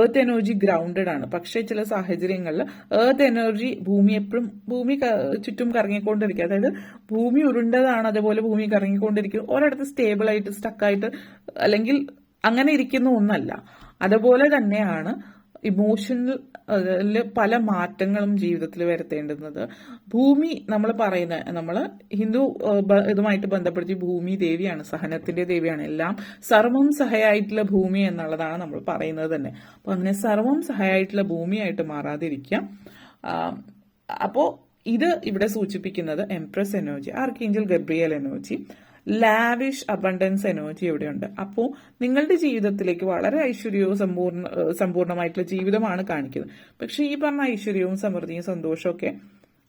S1: Earth energy grounded ആണ്. പക്ഷേ ചില സാഹചര്യങ്ങളിൽ എർത്ത് എനർജി ഭൂമി ചുറ്റും കറങ്ങിക്കൊണ്ടിരിക്കുക, അതായത് ഭൂമി ഉരുണ്ടതാണ്, അതേപോലെ ഭൂമി കറങ്ങിക്കൊണ്ടിരിക്കും, ഒരിടത്ത് സ്റ്റേബിൾ ആയിട്ട് സ്റ്റക്കായിട്ട് അല്ലെങ്കിൽ അങ്ങനെ ഇരിക്കുന്ന ഒന്നല്ല. അതുപോലെ തന്നെയാണ് ഇമോഷണൽ പല മാറ്റങ്ങളും ജീവിതത്തിൽ വരുത്തേണ്ടുന്നത്. ഭൂമി നമ്മൾ ഹിന്ദു ഇതുമായിട്ട് ബന്ധപ്പെടുത്തി ഭൂമി ദേവിയാണ്, സഹനത്തിന്റെ ദേവിയാണ്. എല്ലാം സർവം സഹയായിട്ടുള്ള ഭൂമി എന്നുള്ളതാണ് നമ്മൾ പറയുന്നത് തന്നെ. അപ്പൊ അങ്ങനെ സർവം സഹയായിട്ടുള്ള ഭൂമിയായിട്ട് മാറാതിരിക്കാം. അപ്പോ ഇത് ഇവിടെ സൂചിപ്പിക്കുന്നത് empress energy, archangel Gabriel energy, lavish abundance energy ഇവിടെയുണ്ട്. അപ്പോൾ നിങ്ങളുടെ ജീവിതത്തിലേക്ക് വളരെ ഐശ്വര്യവും സമ്പൂർണമായിട്ടുള്ള ജീവിതമാണ് കാണിക്കുന്നത്. പക്ഷെ ഈ പറഞ്ഞ ഐശ്വര്യവും സമൃദ്ധിയും സന്തോഷവും ഒക്കെ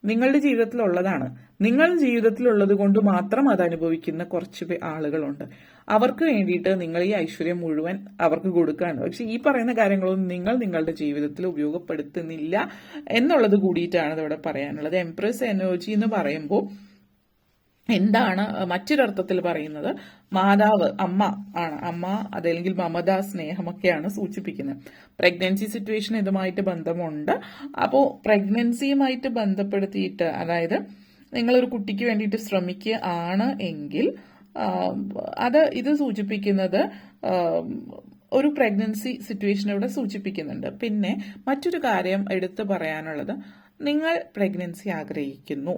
S1: നിങ്ങളുടെ ജീവിതത്തിലുള്ളതാണ്. നിങ്ങൾ ജീവിതത്തിലുള്ളത് കൊണ്ട് മാത്രം അത് അനുഭവിക്കുന്ന കുറച്ച് ആളുകളുണ്ട്. അവർക്ക് വേണ്ടിയിട്ട് നിങ്ങൾ ഈ ഐശ്വര്യം മുഴുവൻ അവർക്ക് കൊടുക്കുകയാണ്. പക്ഷെ ഈ പറയുന്ന കാര്യങ്ങളൊന്നും നിങ്ങൾ നിങ്ങളുടെ ജീവിതത്തിൽ ഉപയോഗപ്പെടുത്തുന്നില്ല എന്നുള്ളത് കൂടിയിട്ടാണ് ഇവിടെ പറയാനുള്ളത്. എംപ്രസ് എനർജി എന്ന് പറയുമ്പോൾ എന്താണ് മറ്റൊരർത്ഥത്തിൽ പറയുന്നത്, മാതാവ്, അമ്മ ആണ്. അമ്മ അതല്ലെങ്കിൽ മമത, സ്നേഹമൊക്കെയാണ് സൂചിപ്പിക്കുന്നത്. പ്രഗ്നൻസി സിറ്റുവേഷൻ ഇതുമായിട്ട് ബന്ധമുണ്ട്. അപ്പോൾ പ്രഗ്നൻസിയുമായിട്ട് ബന്ധപ്പെടുത്തിയിട്ട്, അതായത് നിങ്ങളൊരു കുട്ടിക്ക് വേണ്ടിയിട്ട് ശ്രമിക്കുകയാണ് എങ്കിൽ ഇത് സൂചിപ്പിക്കുന്നത് ഒരു പ്രഗ്നൻസി സിറ്റുവേഷൻ ഇവിടെ സൂചിപ്പിക്കുന്നുണ്ട്. പിന്നെ മറ്റൊരു കാര്യം എടുത്തു പറയാനുള്ളത്, നിങ്ങൾ പ്രഗ്നൻസി ആഗ്രഹിക്കുന്നു,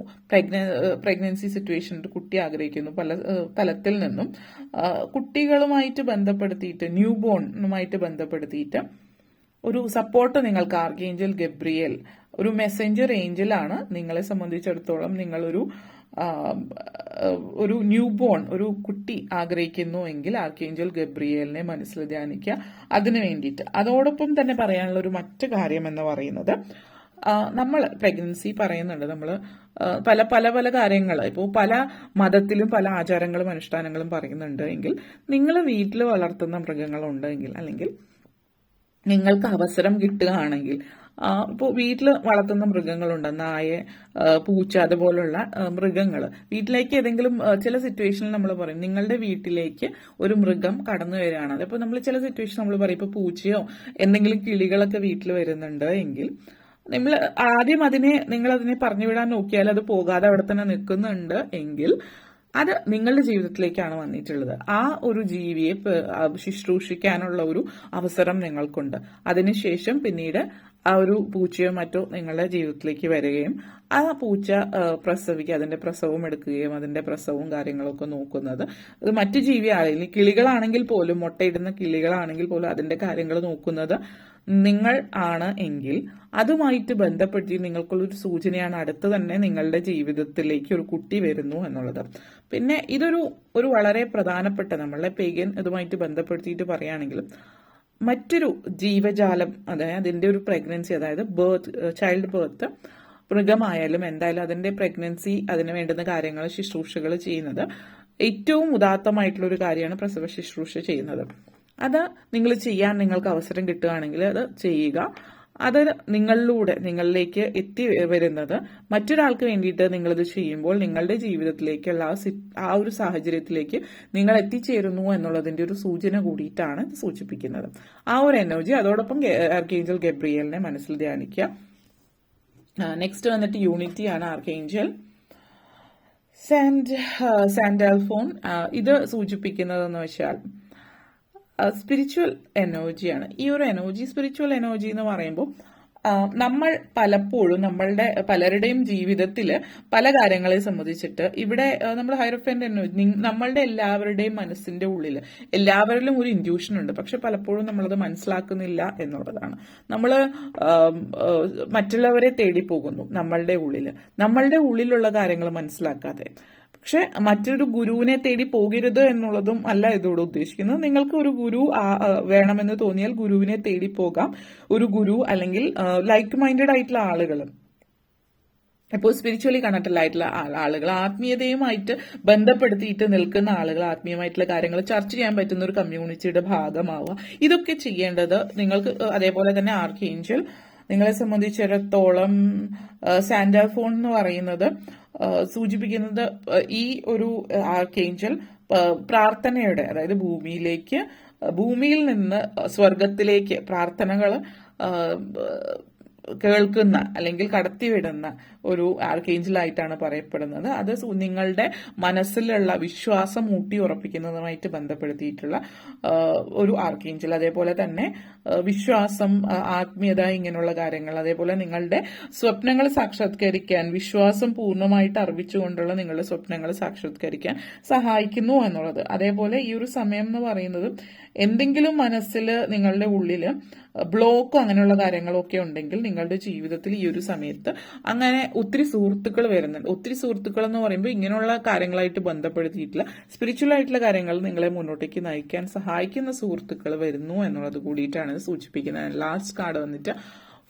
S1: പ്രഗ്നൻസി സിറ്റുവേഷനിൽ കുട്ടി ആഗ്രഹിക്കുന്നു, പല തലത്തിൽ നിന്നും കുട്ടികളുമായിട്ട് ബന്ധപ്പെടുത്തിയിട്ട്, ന്യൂ ബോണുമായിട്ട് ബന്ധപ്പെടുത്തിയിട്ട് ഒരു സപ്പോർട്ട് നിങ്ങൾക്ക് ആർക്കേഞ്ചൽ ഗബ്രിയേൽ ഒരു മെസ്സഞ്ചർ ഏഞ്ചലാണ്. നിങ്ങളെ സംബന്ധിച്ചിടത്തോളം നിങ്ങളൊരു ഒരു ന്യൂ ബോൺ, ഒരു കുട്ടി ആഗ്രഹിക്കുന്നു എങ്കിൽ ആർക്കേഞ്ചൽ ഗബ്രിയേലിനെ മനസ്സിൽ ധ്യാനിക്കുക അതിനു വേണ്ടിയിട്ട്. അതോടൊപ്പം തന്നെ പറയാനുള്ള ഒരു മറ്റു കാര്യം എന്ന് പറയുന്നത്, നമ്മൾ പ്രഗ്നൻസി പറയുന്നുണ്ട്, നമ്മൾ പല പല പല കാര്യങ്ങൾ, ഇപ്പോൾ പല മതത്തിലും പല ആചാരങ്ങളും അനുഷ്ഠാനങ്ങളും പറയുന്നുണ്ട് എങ്കിൽ, നിങ്ങൾ വീട്ടിൽ വളർത്തുന്ന മൃഗങ്ങളുണ്ടെങ്കിൽ, അല്ലെങ്കിൽ നിങ്ങൾക്ക് അവസരം കിട്ടുകയാണെങ്കിൽ, ഇപ്പോൾ വീട്ടിൽ വളർത്തുന്ന മൃഗങ്ങളുണ്ട്, നായ, പൂച്ച, അതുപോലുള്ള മൃഗങ്ങൾ വീട്ടിലേക്ക് ഏതെങ്കിലും ചില സിറ്റുവേഷനിൽ നമ്മൾ പറയും നിങ്ങളുടെ വീട്ടിലേക്ക് ഒരു മൃഗം കടന്നു വരികയാണ്. അതിപ്പോൾ നമ്മൾ ചില സിറ്റുവേഷൻ നമ്മൾ പറയും, ഇപ്പോൾ പൂച്ചയോ എന്തെങ്കിലും കിളികളൊക്കെ വീട്ടിൽ വരുന്നുണ്ട് എങ്കിൽ, നിങ്ങൾ ആദ്യം നിങ്ങൾ അതിനെ പറഞ്ഞു വിടാൻ നോക്കിയാൽ അത് പോകാതെ അവിടെ തന്നെ നിൽക്കുന്നുണ്ട് എങ്കിൽ അത് നിങ്ങളുടെ ജീവിതത്തിലേക്കാണ് വന്നിട്ടുള്ളത്. ആ ഒരു ജീവിയെ ശുശ്രൂഷിക്കാനുള്ള ഒരു അവസരം നിങ്ങൾക്കുണ്ട്. അതിനുശേഷം പിന്നീട് ആ ഒരു പൂച്ചയോ മറ്റോ നിങ്ങളുടെ ജീവിതത്തിലേക്ക് വരികയും ആ പൂച്ച പ്രസവിക്കുക, അതിന്റെ പ്രസവം എടുക്കുകയും അതിന്റെ പ്രസവവും കാര്യങ്ങളൊക്കെ നോക്കുന്നത് അത് മറ്റു ജീവിയാണെങ്കിൽ, കിളികളാണെങ്കിൽ പോലും, മുട്ടയിടുന്ന കിളികളാണെങ്കിൽ പോലും അതിന്റെ കാര്യങ്ങൾ നോക്കുന്നത് നിങ്ങൾ ആണ് എങ്കിൽ, അതുമായിട്ട് ബന്ധപ്പെടുത്തി നിങ്ങൾക്കുള്ളൊരു സൂചനയാണ് അടുത്ത് തന്നെ നിങ്ങളുടെ ജീവിതത്തിലേക്ക് ഒരു കുട്ടി വരുന്നു എന്നുള്ളത്. പിന്നെ ഇതൊരു വളരെ പ്രധാനപ്പെട്ട, നമ്മളെ പേഗൻ ഇതുമായിട്ട് ബന്ധപ്പെടുത്തിയിട്ട് പറയുകയാണെങ്കിലും മറ്റൊരു ജീവജാലം, അതായത് അതിന്റെ ഒരു പ്രഗ്നൻസി, അതായത് ചൈൽഡ് ബർത്ത്, മൃഗമായാലും എന്തായാലും അതിന്റെ പ്രഗ്നൻസി, അതിന് വേണ്ടുന്ന കാര്യങ്ങൾ, ശുശ്രൂഷകൾ ചെയ്യുന്നത് ഏറ്റവും ഉദാത്തമായിട്ടുള്ള ഒരു കാര്യമാണ് പ്രസവ ശുശ്രൂഷ ചെയ്യുന്നത്. അത് നിങ്ങൾ ചെയ്യാൻ നിങ്ങൾക്ക് അവസരം കിട്ടുകയാണെങ്കിൽ അത് ചെയ്യുക. അത് നിങ്ങളിലേക്ക് എത്തി വരുന്നത് മറ്റൊരാൾക്ക് വേണ്ടിയിട്ട് നിങ്ങളിത് ചെയ്യുമ്പോൾ നിങ്ങളുടെ ജീവിതത്തിലേക്കുള്ള ആ ഒരു സാഹചര്യത്തിലേക്ക് നിങ്ങൾ എത്തിച്ചേരുന്നു എന്നുള്ളതിന്റെ ഒരു സൂചന കൂടിയിട്ടാണ് സൂചിപ്പിക്കുന്നത്. ആ ഒരു എനർജി, അതോടൊപ്പം ആർക്കേഞ്ചൽ ഗബ്രിയേലിനെ മനസ്സിൽ ധ്യാനിക്കുക. നെക്സ്റ്റ് വന്നിട്ട് യൂണിറ്റി ആണ് ആർക്കേഞ്ചൽ സാൻഡാൽഫോൺ. ഇത് സൂചിപ്പിക്കുന്നതെന്ന് വെച്ചാൽ സ്പിരിച്വൽ എനർജിയാണ്. ഈ ഒരു എനർജി, സ്പിരിച്വൽ എനർജി എന്ന് പറയുമ്പോൾ നമ്മൾ പലപ്പോഴും പലരുടെയും ജീവിതത്തിൽ പല കാര്യങ്ങളെ സംബന്ധിച്ചിട്ട് ഇവിടെ നമ്മൾ ഹൈറോഫന്റ് എനർജി, നമ്മളുടെ എല്ലാവരുടെയും മനസ്സിന്റെ ഉള്ളിൽ എല്ലാവരിലും ഒരു ഇൻഡ്യൂഷൻ ഉണ്ട്. പക്ഷെ പലപ്പോഴും നമ്മളത് മനസ്സിലാക്കുന്നില്ല എന്നുള്ളതാണ്. നമ്മൾ മറ്റുള്ളവരെ തേടി പോകുന്നു നമ്മളുടെ ഉള്ളിലുള്ള കാര്യങ്ങൾ മനസ്സിലാക്കാതെ. പക്ഷെ മറ്റൊരു ഗുരുവിനെ തേടി പോകരുത് എന്നുള്ളതും അല്ല ഇതോട് ഉദ്ദേശിക്കുന്നത്. നിങ്ങൾക്ക് ഒരു ഗുരു വേണമെന്ന് തോന്നിയാൽ ഗുരുവിനെ തേടി പോകാം. ഒരു ഗുരു അല്ലെങ്കിൽ ലൈക്ക് മൈൻഡഡ് ആയിട്ടുള്ള ആളുകൾ, ഇപ്പോൾ സ്പിരിച്വലി കണക്റ്റഡ് ആയിട്ടുള്ള ആളുകൾ, ആത്മീയതയുമായിട്ട് ബന്ധപ്പെടുത്തിയിട്ട് നിൽക്കുന്ന ആളുകൾ, ആത്മീയമായിട്ടുള്ള കാര്യങ്ങൾ ചർച്ച ചെയ്യാൻ പറ്റുന്ന ഒരു കമ്മ്യൂണിറ്റിയുടെ ഭാഗമാവുക. ഇതൊക്കെ ചെയ്യേണ്ടത് നിങ്ങൾക്ക്. അതേപോലെ തന്നെ ആർക്കേഞ്ചൽ നിങ്ങളെ സംബന്ധിച്ചിടത്തോളം സാൻഡാൽഫോൺ എന്ന് പറയുന്നത് സൂചിപ്പിക്കുന്നത് ഈ ഒരു ആർക്കേഞ്ചൽ പ്രാർത്ഥനയുടെ, അതായത് ഭൂമിയിൽ നിന്ന് സ്വർഗത്തിലേക്ക് പ്രാർത്ഥനകൾ കേൾക്കുന്ന അല്ലെങ്കിൽ കടത്തിവിടുന്ന ഒരു ആർക്കേഞ്ചലായിട്ടാണ് പറയപ്പെടുന്നത്. അത് നിങ്ങളുടെ മനസ്സിലുള്ള വിശ്വാസം ഊട്ടി ഉറപ്പിക്കുന്നതുമായിട്ട് ബന്ധപ്പെടുത്തിയിട്ടുള്ള ഒരു ആർക്കേഞ്ചൽ. അതേപോലെ തന്നെ വിശ്വാസം, ആത്മീയത, ഇങ്ങനെയുള്ള കാര്യങ്ങൾ, അതേപോലെ നിങ്ങളുടെ സ്വപ്നങ്ങൾ സാക്ഷാത്കരിക്കാൻ, വിശ്വാസം പൂർണ്ണമായിട്ട് അർപ്പിച്ചുകൊണ്ടുള്ള നിങ്ങളുടെ സ്വപ്നങ്ങൾ സാക്ഷാത്കരിക്കാൻ സഹായിക്കുന്നു എന്നുള്ളത്. അതേപോലെ ഈ ഒരു സമയം എന്ന് പറയുന്നത് എന്തെങ്കിലും മനസ്സിൽ നിങ്ങളുടെ ഉള്ളിൽ ബ്ലോക്കോ അങ്ങനെയുള്ള കാര്യങ്ങളൊക്കെ ഉണ്ടെങ്കിൽ നിങ്ങളുടെ ജീവിതത്തിൽ ഈ ഒരു സമയത്ത് അങ്ങനെ ഒത്തിരി സുഹൃത്തുക്കൾ വരുന്നുണ്ട്. ഒത്തിരി സുഹൃത്തുക്കൾ എന്ന് പറയുമ്പോൾ ഇങ്ങനെയുള്ള കാര്യങ്ങളായിട്ട് ബന്ധപ്പെടുത്തിയിട്ടില്ല, സ്പിരിച്വൽ ആയിട്ടുള്ള കാര്യങ്ങൾ നിങ്ങളെ മുന്നോട്ടേക്ക് നയിക്കാൻ സഹായിക്കുന്ന സുഹൃത്തുക്കൾ വരുന്നു എന്നുള്ളത് കൂടിയിട്ടാണ് സൂചിപ്പിക്കുന്നത്. ലാസ്റ്റ് കാർഡ് വന്നിട്ട്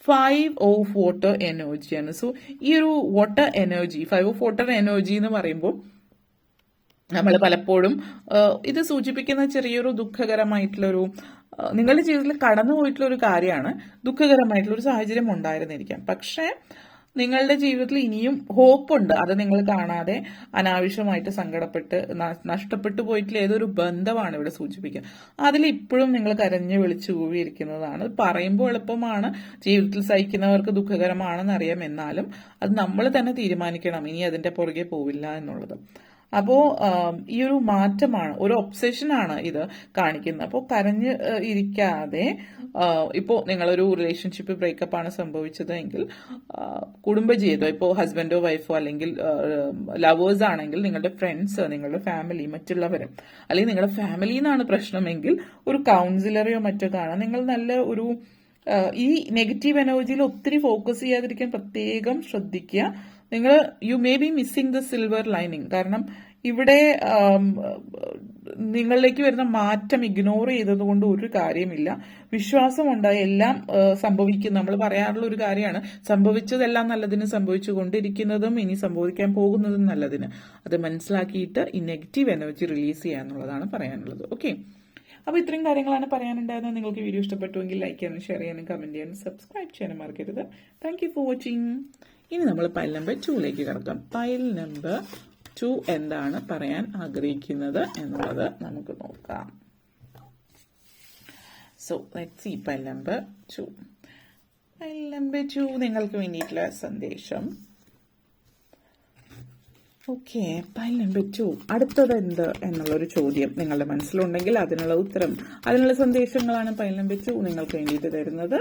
S1: 5 ഓഫ് വാട്ടർ എനർജിയാണ്. സോ ഈ ഒരു water energy, 5 of water energy എന്ന് പറയുമ്പോൾ നമ്മൾ പലപ്പോഴും ഇത് സൂചിപ്പിക്കുന്ന ചെറിയൊരു ദുഃഖകരമായിട്ടുള്ളൊരു, നിങ്ങളുടെ ജീവിതത്തിൽ കടന്നു പോയിട്ടുള്ള ഒരു കാര്യമാണ്. ദുഃഖകരമായിട്ടുള്ള ഒരു സാഹചര്യം ഉണ്ടായിരുന്നിരിക്കാം, പക്ഷേ നിങ്ങളുടെ ജീവിതത്തിൽ ഇനിയും ഹോപ്പുണ്ട്. അത് നിങ്ങൾ കാണാതെ അനാവശ്യമായിട്ട് സങ്കടപ്പെട്ട് നഷ്ടപ്പെട്ടു പോയിട്ടുള്ള ഏതൊരു ബന്ധമാണ് ഇവിടെ സൂചിപ്പിക്കുക. അതിൽ ഇപ്പോഴും നിങ്ങൾ കരഞ്ഞു വിളിച്ചു കൂവിയിരിക്കുന്നതാണ്. പറയുമ്പോൾ എളുപ്പമാണ്, ജീവിതത്തിൽ സഹിക്കുന്നവർക്ക് ദുഃഖകരമാണെന്ന് അറിയാം. എന്നാലും അത് നമ്മൾ തന്നെ തീരുമാനിക്കണം ഇനി അതിന്റെ പുറകെ പോവില്ല എന്നുള്ളത്. അപ്പോൾ ഈ ഒരു മാറ്റമാണ്, ഒരു ഒബ്സെഷനാണ് ഇത് കാണിക്കുന്നത്. അപ്പോൾ കരഞ്ഞ് ഇരിക്കാതെ, ഇപ്പോൾ നിങ്ങളൊരു റിലേഷൻഷിപ്പ് ബ്രേക്കപ്പ് ആണ് സംഭവിച്ചത് എങ്കിൽ കുടുംബജീവിതം, ഇപ്പോൾ ഹസ്ബൻഡോ വൈഫോ അല്ലെങ്കിൽ ലവേഴ്സ് ആണെങ്കിൽ നിങ്ങളുടെ ഫ്രണ്ട്സ്, നിങ്ങളുടെ ഫാമിലി, മറ്റുള്ളവർ, അല്ലെങ്കിൽ നിങ്ങളുടെ ഫാമിലി എന്നാണ് പ്രശ്നമെങ്കിൽ ഒരു കൗൺസിലറെയോ മറ്റോ കാണാം. നിങ്ങൾ നല്ല ഒരു ഈ നെഗറ്റീവ് എനർജിയിൽ ഒത്തിരി ഫോക്കസ് ചെയ്യാതിരിക്കാൻ പ്രത്യേകം ശ്രദ്ധിക്കുക. നിങ്ങൾ you may be missing the silver lining. കാരണം ഇവിടെ നിങ്ങളിലേക്ക് വരുന്ന മാറ്റം ഇഗ്നോർ ചെയ്തത് കൊണ്ട് ഒരു കാര്യമില്ല. വിശ്വാസം ഉണ്ടായി എല്ലാം സംഭവിക്കും. നമ്മൾ പറയാറുള്ള ഒരു കാര്യമാണ്, സംഭവിച്ചതെല്ലാം നല്ലതിന് സംഭവിച്ചു കൊണ്ടിരിക്കുന്നതും ഇനി സംഭവിക്കാൻ പോകുന്നതും നല്ലതിന്. അത് മനസ്സിലാക്കിയിട്ട് ഈ നെഗറ്റീവ് എനർജി റിലീസ് ചെയ്യുക എന്നുള്ളതാണ് പറയാനുള്ളത്. ഓക്കെ, അപ്പോൾ ഇത്രയും കാര്യങ്ങളാണ് പറയാനുണ്ടായിരുന്നത്. നിങ്ങൾക്ക് വീഡിയോ ഇഷ്ടപ്പെട്ടുവെങ്കിൽ ലൈക്ക് ചെയ്യാനും ഷെയർ ചെയ്യാനും കമന്റ് ചെയ്യാനും സബ്സ്ക്രൈബ് ചെയ്യാനും മറക്കരുത്. Thank you for watching. ഇനി നമ്മൾ പൈൽ നമ്പർ 2ലേക്ക് കിടക്കാം. പൈൽ നമ്പർ 2 എന്താണ് പറയാൻ ആഗ്രഹിക്കുന്നത് എന്നുള്ളത് നമുക്ക് നോക്കാം. So let's see pile number 2. Pile number 2 നിങ്ങൾക്ക് വേണ്ടിയിട്ടുള്ള സന്ദേശം. ഓക്കെ, പൈൽ നമ്പർ 2 അടുത്തത് എന്ത് എന്നുള്ളൊരു ചോദ്യം നിങ്ങളുടെ മനസ്സിലുണ്ടെങ്കിൽ അതിനുള്ള ഉത്തരം, അതിനുള്ള സന്ദേശങ്ങളാണ് പൈൽ നമ്പർ 2 നിങ്ങൾക്ക് വേണ്ടിയിട്ട് തരുന്നത്.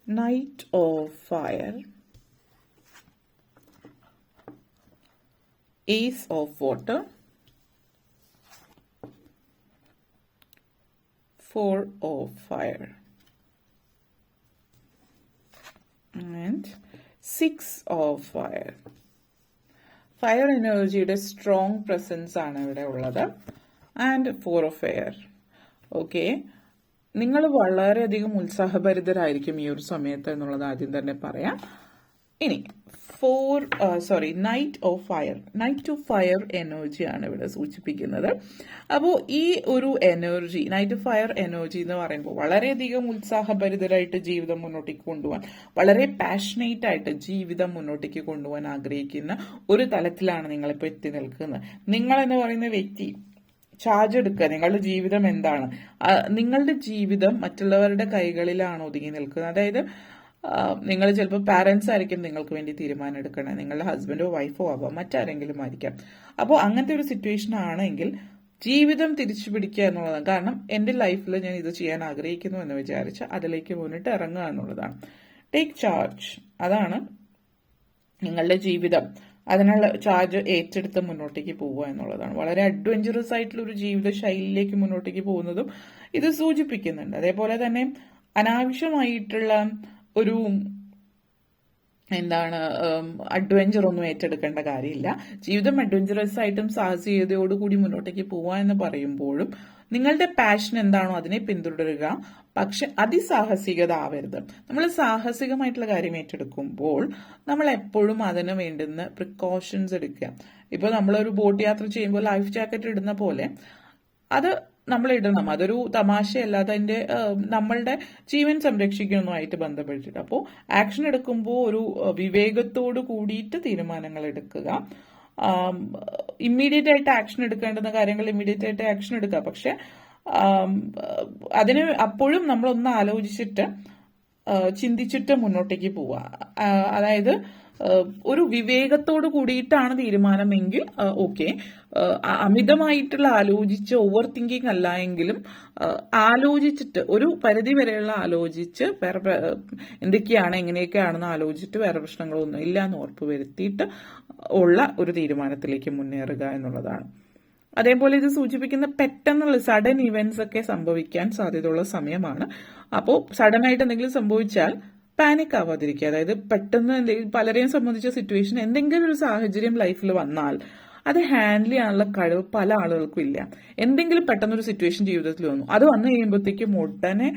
S1: Knight of Fire, Ace of Water, 4 of Fire, and 6 of Fire. Fire എനർജിയുടെ സ്ട്രോങ് പ്രസൻസ് ആണ് ഇവിടെ ഉള്ളത്. And 4 of Fire. ഓക്കെ, നിങ്ങൾ വളരെയധികം ഉത്സാഹഭരിതരായിരിക്കും ഈ ഒരു സമയത്ത് എന്നുള്ളത് ആദ്യം തന്നെ പറയാം. ഇനി knight of fire, knight of fire എനർജിയാണ് ഇവിടെ സൂചിപ്പിക്കുന്നത്. അപ്പോൾ ഈ ഒരു energy, knight of fire energy എന്ന് പറയുമ്പോൾ വളരെയധികം ഉത്സാഹഭരിതരായിട്ട് ജീവിതം മുന്നോട്ടേക്ക് കൊണ്ടുപോകാൻ, വളരെ പാഷനേറ്റ് ആയിട്ട് ജീവിതം മുന്നോട്ടേക്ക് കൊണ്ടുപോകാൻ ആഗ്രഹിക്കുന്ന ഒരു തലത്തിലാണ് നിങ്ങളിപ്പോൾ എത്തി നിൽക്കുന്നത്. നിങ്ങൾ എന്ന് പറയുന്ന വ്യക്തി ചാർജ് എടുക്കുക. നിങ്ങളുടെ ജീവിതം എന്താണ്? നിങ്ങളുടെ ജീവിതം മറ്റുള്ളവരുടെ കൈകളിലാണ് ഒതുങ്ങി നിൽക്കുന്നത്. അതായത് നിങ്ങൾ ചിലപ്പോൾ പാരന്റ്സ് ആയിരിക്കും നിങ്ങൾക്ക് വേണ്ടി തീരുമാനം എടുക്കണേ, നിങ്ങളുടെ ഹസ്ബൻഡോ വൈഫോ ആവാം, മറ്റാരെങ്കിലും ആയിരിക്കാം. അപ്പോൾ അങ്ങനത്തെ ഒരു സിറ്റുവേഷൻ ആണെങ്കിൽ ജീവിതം തിരിച്ചു പിടിക്കുക എന്നുള്ളതാണ്. കാരണം എൻ്റെ ലൈഫിൽ ഞാൻ ഇത് ചെയ്യാൻ ആഗ്രഹിക്കുന്നു എന്ന് വിചാരിച്ച് അതിലേക്ക് മുന്നിട്ട് ഇറങ്ങുക എന്നുള്ളതാണ്. ടേക്ക് ചാർജ്, അതാണ് നിങ്ങളുടെ ജീവിതം. അതിനുള്ള ചാർജ് ഏറ്റെടുത്ത് മുന്നോട്ടേക്ക് പോവുക എന്നുള്ളതാണ്. വളരെ അഡ്വഞ്ചറസ് ആയിട്ടുള്ള ഒരു ജീവിത ശൈലിയിലേക്ക് മുന്നോട്ടേക്ക് പോകുന്നതും ഇത് സൂചിപ്പിക്കുന്നുണ്ട്. അതേപോലെ തന്നെ അനാവശ്യമായിട്ടുള്ള ഒരു അഡ്വഞ്ചർ ഒന്നും ഏറ്റെടുക്കേണ്ട കാര്യമില്ല. ജീവിതം അഡ്വഞ്ചറസ് ആയിട്ടും സാഹസികതയോടുകൂടി മുന്നോട്ടേക്ക് പോവുക എന്ന് പറയുമ്പോഴും നിങ്ങളുടെ പാഷൻ എന്താണോ അതിനെ പിന്തുടരുക. പക്ഷെ അതിസാഹസികത ആവരുത്. നമ്മൾ സാഹസികമായിട്ടുള്ള കാര്യം ഏറ്റെടുക്കുമ്പോൾ നമ്മൾ എപ്പോഴും അതിന് വേണ്ടുന്ന പ്രിക്കോഷൻസ് എടുക്കുക. ഇപ്പോൾ നമ്മളൊരു ബോട്ട് യാത്ര ചെയ്യുമ്പോൾ ലൈഫ് ജാക്കറ്റ് ഇടുന്ന പോലെ അത് നമ്മൾ ഇടണം. അതൊരു തമാശയല്ലാതെ അതിന്റെ നമ്മളുടെ ജീവൻ സംരക്ഷിക്കുന്നതുമായിട്ട് ബന്ധപ്പെട്ടിട്ട്. അപ്പോൾ ആക്ഷൻ എടുക്കുമ്പോൾ ഒരു വിവേകത്തോട് കൂടിയിട്ട് തീരുമാനങ്ങൾ എടുക്കുക. ഇമ്മീഡിയറ്റ് ആയിട്ട് ആക്ഷൻ എടുക്കേണ്ടുന്ന കാര്യങ്ങൾ ഇമ്മീഡിയറ്റ് ആയിട്ട് ആക്ഷൻ എടുക്കുക. പക്ഷെ അതിന് അപ്പോഴും നമ്മളൊന്ന് ആലോചിച്ചിട്ട് ചിന്തിച്ചിട്ട് മുന്നോട്ടേക്ക് പോവുക. അതായത് ഒരു വിവേകത്തോട് കൂടിയിട്ടാണ് തീരുമാനമെങ്കിൽ ഓക്കെ. അമിതമായിട്ടുള്ള ആലോചിച്ച് ഓവർ തിങ്കിങ് അല്ല എങ്കിലും ആലോചിച്ചിട്ട് ഒരു പരിധി വരെയുള്ള ആലോചിച്ച് വേറെ എന്തൊക്കെയാണ് എങ്ങനെയൊക്കെയാണെന്ന് ആലോചിച്ചിട്ട് വേറെ പ്രശ്നങ്ങളൊന്നും ഇല്ല എന്ന് ഉറപ്പ് വരുത്തിയിട്ട് ഉള്ള ഒരു തീരുമാനത്തിലേക്ക് മുന്നേറുക എന്നുള്ളതാണ്. അതേപോലെ ഇത് സൂചിപ്പിക്കുന്ന പെട്ടെന്നുള്ള സഡൻ ഇവന്റ്സ് ഒക്കെ സംഭവിക്കാൻ സാധ്യതയുള്ള സമയമാണ്. അപ്പോൾ സഡൻ ആയിട്ട് എന്തെങ്കിലും സംഭവിച്ചാൽ പാനിക് ആവാതിരിക്കുക. അതായത് പെട്ടെന്ന് പലരെയും സംബന്ധിച്ച സിറ്റുവേഷൻ എന്തെങ്കിലും ഒരു സാഹചര്യം ലൈഫിൽ വന്നാൽ അത് ഹാൻഡിൽ ചെയ്യാനുള്ള കഴിവ് പല ആളുകൾക്കും ഇല്ല. എന്തെങ്കിലും പെട്ടെന്നൊരു സിറ്റുവേഷൻ ജീവിതത്തിൽ വന്നു, അത് വന്നു കഴിയുമ്പോഴത്തേക്കും ഉടനെ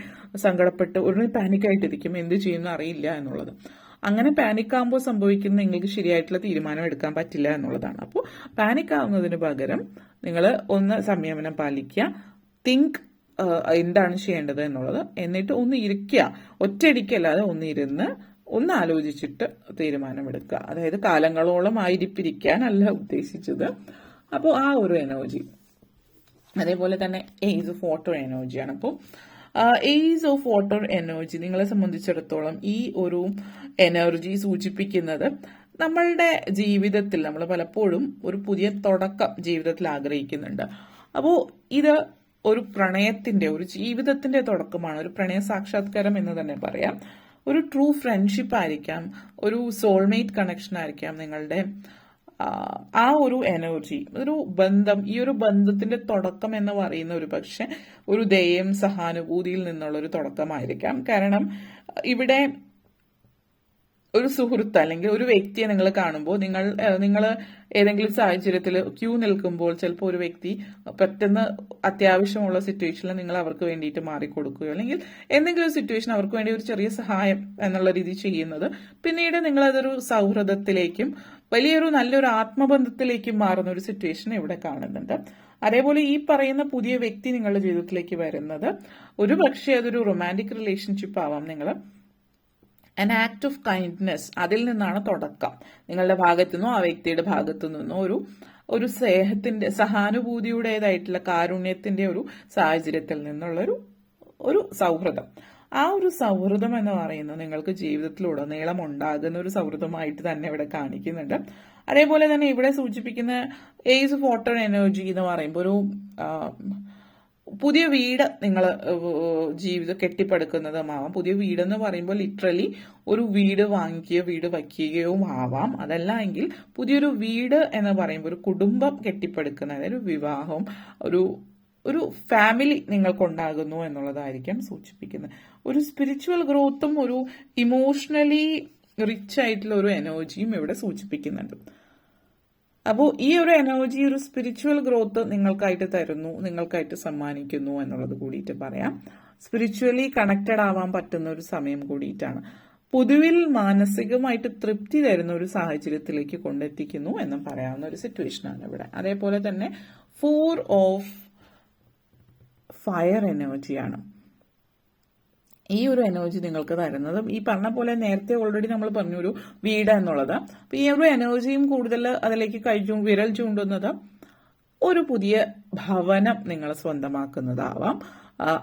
S1: സങ്കടപ്പെട്ട് ഉടനെ പാനിക്കായിട്ടിരിക്കും, എന്ത് ചെയ്യുമെന്ന് അറിയില്ല എന്നുള്ളത്. അങ്ങനെ പാനിക് ആകുമ്പോൾ സംഭവിക്കുന്ന നിങ്ങൾക്ക് ശരിയായിട്ടുള്ള തീരുമാനം എടുക്കാൻ പറ്റില്ല എന്നുള്ളതാണ്. അപ്പോൾ പാനിക് ആവുന്നതിന് പകരം നിങ്ങൾ ഒന്ന് സംയമനം പാലിക്കുക, തിങ്ക് എന്താണ് ചെയ്യേണ്ടത് എന്നുള്ളത്, എന്നിട്ട് ഒന്ന് ഇരിക്കുക. ഒറ്റയടിക്കല്ലാതെ ഒന്നിരുന്ന് ഒന്ന് ആലോചിച്ചിട്ട് തീരുമാനമെടുക്കുക. അതായത് കാലങ്ങളോളം ആയിരിപ്പിരിക്കാനല്ല ഉദ്ദേശിച്ചത്. അപ്പോൾ ആ ഒരു എനർജി. അതേപോലെ തന്നെ ഏത് ഫോട്ടോ എനർജിയാണ്. അപ്പോൾ ഏസ് ഓഫ് വാട്ടർ എനർജി നിങ്ങളെ സംബന്ധിച്ചിടത്തോളം ഈ ഒരു എനർജി സൂചിപ്പിക്കുന്നത് നമ്മളുടെ ജീവിതത്തിൽ നമ്മൾ പലപ്പോഴും ഒരു പുതിയ തുടക്കം ജീവിതത്തിൽ ആഗ്രഹിക്കുന്നുണ്ട്. അപ്പോൾ ഇത് ഒരു പ്രണയത്തിന്റെ ഒരു ജീവിതത്തിന്റെ തുടക്കമാണ്, ഒരു പ്രണയ സാക്ഷാത്കാരം എന്ന് തന്നെ പറയാം. ഒരു ട്രൂ ഫ്രണ്ട്ഷിപ്പ് ആയിരിക്കാം, ഒരു സോൾമേറ്റ് കണക്ഷൻ ആയിരിക്കാം നിങ്ങളുടെ ആ ഒരു എനർജി, ഒരു ബന്ധം. ഈ ഒരു ബന്ധത്തിന്റെ തുടക്കം എന്ന് പറയുന്ന ഒരു പക്ഷെ ഒരു ദയം സഹാനുഭൂതിയിൽ നിന്നുള്ള ഒരു തുടക്കമായിരിക്കാം. കാരണം ഇവിടെ ഒരു സുഹൃത്ത് അല്ലെങ്കിൽ ഒരു വ്യക്തിയെ നിങ്ങൾ കാണുമ്പോൾ നിങ്ങൾ ഏതെങ്കിലും സാഹചര്യത്തിൽ ക്യൂ നിൽക്കുമ്പോൾ ചിലപ്പോൾ ഒരു വ്യക്തി പെട്ടെന്ന് അത്യാവശ്യമുള്ള സിറ്റുവേഷനിൽ നിങ്ങൾ അവർക്ക് വേണ്ടിയിട്ട് മാറിക്കൊടുക്കുകയോ അല്ലെങ്കിൽ എന്തെങ്കിലും സിറ്റുവേഷൻ അവർക്ക് വേണ്ടി ഒരു ചെറിയ സഹായം എന്നുള്ള രീതി ചെയ്യുന്നത് പിന്നീട് നിങ്ങൾ അതൊരു സൗഹൃദത്തിലേക്കും വലിയൊരു നല്ലൊരു ആത്മബന്ധത്തിലേക്കും മാറുന്ന ഒരു സിറ്റുവേഷൻ ഇവിടെ കാണുന്നുണ്ട്. അതേപോലെ ഈ പറയുന്ന പുതിയ വ്യക്തി നിങ്ങളുടെ ജീവിതത്തിലേക്ക് വരുന്നത് ഒരു പക്ഷേ അതൊരു റൊമാൻറ്റിക് റിലേഷൻഷിപ്പ് ആവാം. നിങ്ങൾ ആൻ ആക്ട് ഓഫ് കൈൻഡ്നെസ്, അതിൽ നിന്നാണ് തുടക്കം. നിങ്ങളുടെ ഭാഗത്തു നിന്നോ ആ വ്യക്തിയുടെ ഭാഗത്തു നിന്നോ ഒരു സ്നേഹത്തിന്റെ സഹാനുഭൂതിയുടേതായിട്ടുള്ള കാരുണ്യത്തിന്റെ ഒരു സാഹചര്യത്തിൽ നിന്നുള്ള ഒരു സൗഹൃദം. ആ ഒരു സൗഹൃദം എന്ന് പറയുന്നത് നിങ്ങൾക്ക് ജീവിതത്തിലുടനീളം ഉണ്ടാകുന്ന ഒരു സൗഹൃദമായിട്ട് തന്നെ ഇവിടെ കാണിക്കുന്നുണ്ട്. അതേപോലെ തന്നെ ഇവിടെ സൂചിപ്പിക്കുന്ന ഏസ് ഓഫ് വാട്ടർ എനർജി എന്ന് പറയുമ്പോൾ ഒരു പുതിയ വീട് നിങ്ങൾ ജീവിതം കെട്ടിപ്പടുക്കുന്നതുമാവാം. പുതിയ വീടെന്ന് പറയുമ്പോൾ ലിറ്ററലി ഒരു വീട് വാങ്ങിക്കുകയോ വീട് വയ്ക്കുകയോ ആവാം. അതല്ല എങ്കിൽ പുതിയൊരു വീട് എന്ന് പറയുമ്പോൾ ഒരു കുടുംബം കെട്ടിപ്പടുക്കുന്ന, അതായത് വിവാഹം, ഒരു ഫാമിലി നിങ്ങൾക്കുണ്ടാകുന്നു എന്നുള്ളതായിരിക്കും സൂചിപ്പിക്കുന്നത്. ഒരു സ്പിരിച്വൽ ഗ്രോത്തും ഒരു ഇമോഷണലി റിച്ച് ആയിട്ടുള്ള ഒരു എനർജിയും ഇവിടെ സൂചിപ്പിക്കുന്നുണ്ട്. അപ്പോൾ ഈ ഒരു എനർജി ഒരു സ്പിരിച്വൽ ഗ്രോത്ത് നിങ്ങൾക്കായിട്ട് തരുന്നു, നിങ്ങൾക്കായിട്ട് സമ്മാനിക്കുന്നു എന്നുള്ളത് കൂടിയിട്ട് പറയാം. സ്പിരിച്വലി കണക്റ്റഡ് ആവാൻ പറ്റുന്ന ഒരു സമയം കൂടിയിട്ടാണ്. പൊതുവിൽ മാനസികമായിട്ട് തൃപ്തി തരുന്ന ഒരു സാഹചര്യത്തിലേക്ക് കൊണ്ടെത്തിക്കുന്നു എന്നും പറയാവുന്ന ഒരു സിറ്റുവേഷനാണ് ഇവിടെ. അതേപോലെ തന്നെ 4 ഓഫ് ഫയർ എനർജിയാണ് ഈ ഒരു എനർജി നിങ്ങൾക്ക് തരുന്നത്. ഈ പറഞ്ഞ പോലെ നേരത്തെ ഓൾറെഡി നമ്മൾ പറഞ്ഞു ഒരു വീട് എന്നുള്ളത്. അപ്പൊ ഈ ഒരു എനർജിയും കൂടുതൽ അതിലേക്ക് വിരൽ ചൂണ്ടുന്നത് ഒരു പുതിയ ഭവനം നിങ്ങൾ സ്വന്തമാക്കുന്നതാവാം.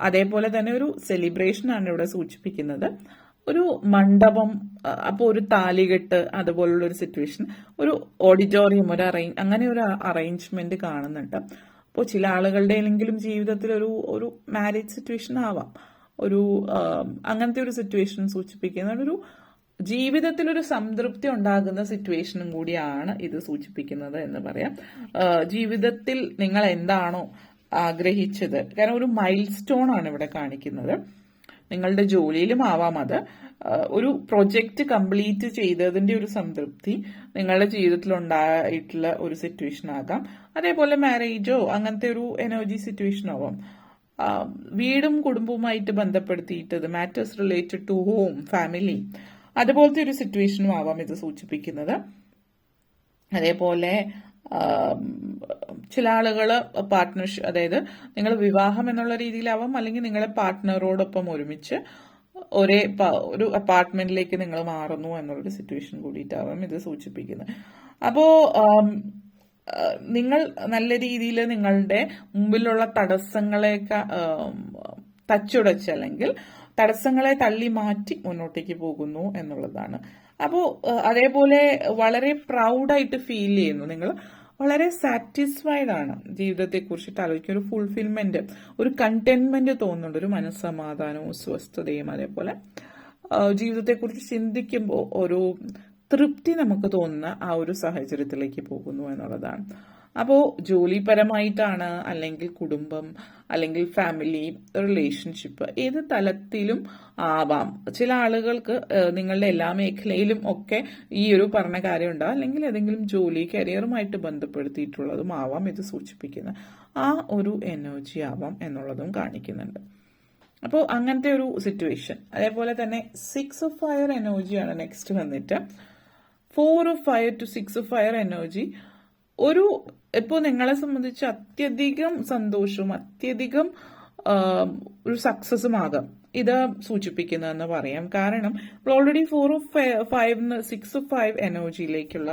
S1: അതേപോലെ തന്നെ ഒരു സെലിബ്രേഷൻ ആണ് ഇവിടെ സൂചിപ്പിക്കുന്നത്. ഒരു മണ്ഡപം, അപ്പോൾ ഒരു താലികെട്ട്, അതുപോലുള്ള ഒരു സിറ്റുവേഷൻ, ഒരു ഓഡിറ്റോറിയം, അങ്ങനെ ഒരു അറേഞ്ച്മെന്റ് കാണുന്നുണ്ട്. അപ്പോൾ ചില ആളുകളുടെ എങ്കിലും ജീവിതത്തിൽ ഒരു മാരേജ് സിറ്റുവേഷൻ ആവാം. അങ്ങനത്തെ ഒരു സിറ്റുവേഷൻ സൂചിപ്പിക്കുന്ന ഒരു ജീവിതത്തിൽ ഒരു സംതൃപ്തി ഉണ്ടാകുന്ന സിറ്റുവേഷനും കൂടിയാണ് ഇത് സൂചിപ്പിക്കുന്നത് എന്ന് പറയാം. ജീവിതത്തിൽ നിങ്ങൾ എന്താണോ ആഗ്രഹിച്ചത്, കാരണം ഒരു മൈൽ സ്റ്റോൺ ആണ് ഇവിടെ കാണിക്കുന്നത്. നിങ്ങളുടെ ജോലിയിലും ആവാം അത്. ഒരു പ്രൊജക്റ്റ് കംപ്ലീറ്റ് ചെയ്തതിന്റെ ഒരു സംതൃപ്തി നിങ്ങളുടെ ജീവിതത്തിൽ ഉണ്ടായിട്ടുള്ള ഒരു സിറ്റുവേഷൻ ആകാം. അതേപോലെ മാരേജോ അങ്ങനത്തെ ഒരു എനർജി സിറ്റുവേഷൻ ആവാം. വീടും കുടുംബവുമായിട്ട് ബന്ധപ്പെടുത്തിയിട്ടത്, matters related to home, family, അതുപോലത്തെ ഒരു സിറ്റുവേഷനും ആവാം ഇത് സൂചിപ്പിക്കുന്നത്. അതേപോലെ ചില ആളുകൾ പാർട്ട്ണർഷിപ്പ്, അതായത് നിങ്ങൾ വിവാഹം എന്നുള്ള രീതിയിലാവാം, അല്ലെങ്കിൽ നിങ്ങളെ പാർട്ട്ണറോടൊപ്പം ഒരുമിച്ച് ഒരു അപ്പാർട്ട്മെന്റിലേക്ക് നിങ്ങൾ മാറുന്നു എന്നുള്ളൊരു സിറ്റുവേഷൻ കൂടിയിട്ടാവാം ഇത് സൂചിപ്പിക്കുന്നത്. അപ്പോ നിങ്ങൾ നല്ല രീതിയിൽ നിങ്ങളുടെ മുമ്പിലുള്ള തടസ്സങ്ങളെയൊക്കെ തച്ചുടച്ച് അല്ലെങ്കിൽ തടസ്സങ്ങളെ തള്ളി മാറ്റി മുന്നോട്ടേക്ക് പോകുന്നു എന്നുള്ളതാണ്. അപ്പോൾ അതേപോലെ വളരെ പ്രൗഡായിട്ട് ഫീൽ ചെയ്യുന്നു, നിങ്ങൾ വളരെ സാറ്റിസ്ഫൈഡ് ആണ് ജീവിതത്തെ കുറിച്ചിട്ട് ആലോചിക്കുക. ഒരു ഫുൾഫിൽമെന്റ്, ഒരു കണ്ടെന്റ്മെന്റ് തോന്നുന്നുണ്ട്, ഒരു മനസ്സമാധാനവും സ്വസ്ഥതയും. അതേപോലെ ജീവിതത്തെക്കുറിച്ച് ചിന്തിക്കുമ്പോൾ ഒരു തൃപ്തി നമുക്ക് തോന്നുന്ന ആ ഒരു സാഹചര്യത്തിലേക്ക് പോകുന്നു എന്നുള്ളതാണ്. അപ്പോൾ ജോലിപരമായിട്ടാണ്, അല്ലെങ്കിൽ കുടുംബം, അല്ലെങ്കിൽ ഫാമിലി, റിലേഷൻഷിപ്പ്, ഏത് തലത്തിലും ആവാം. ചില ആളുകൾക്ക് നിങ്ങളുടെ എല്ലാ മേഖലയിലും ഒക്കെ ഈ ഒരു പറഞ്ഞ കാര്യം ഉണ്ടാവും, അല്ലെങ്കിൽ ഏതെങ്കിലും ജോലി കരിയറുമായിട്ട് ബന്ധപ്പെടുത്തിയിട്ടുള്ളതും ആവാം ഇത് സൂചിപ്പിക്കുന്നത്. ആ ഒരു എനർജി ആവാം എന്നുള്ളതും കാണിക്കുന്നുണ്ട്. അപ്പോൾ അങ്ങനത്തെ ഒരു സിറ്റുവേഷൻ. അതേപോലെ തന്നെ 6 ഓഫ് ഫയർ എനർജിയാണ് നെക്സ്റ്റ് വന്നിട്ട്. 4 of fire to 6 of fire energy ഇപ്പോൾ നിങ്ങളെ സംബന്ധിച്ച് അത്യധികം സന്തോഷവും അത്യധികം ഒരു സക്സസും ആകാം ഇത് സൂചിപ്പിക്കുന്നതെന്ന് പറയാം. കാരണം ഓൾറെഡി 4 ഓഫ് 5 6 ഓഫ് 5 എനർജിയിലേക്കുള്ള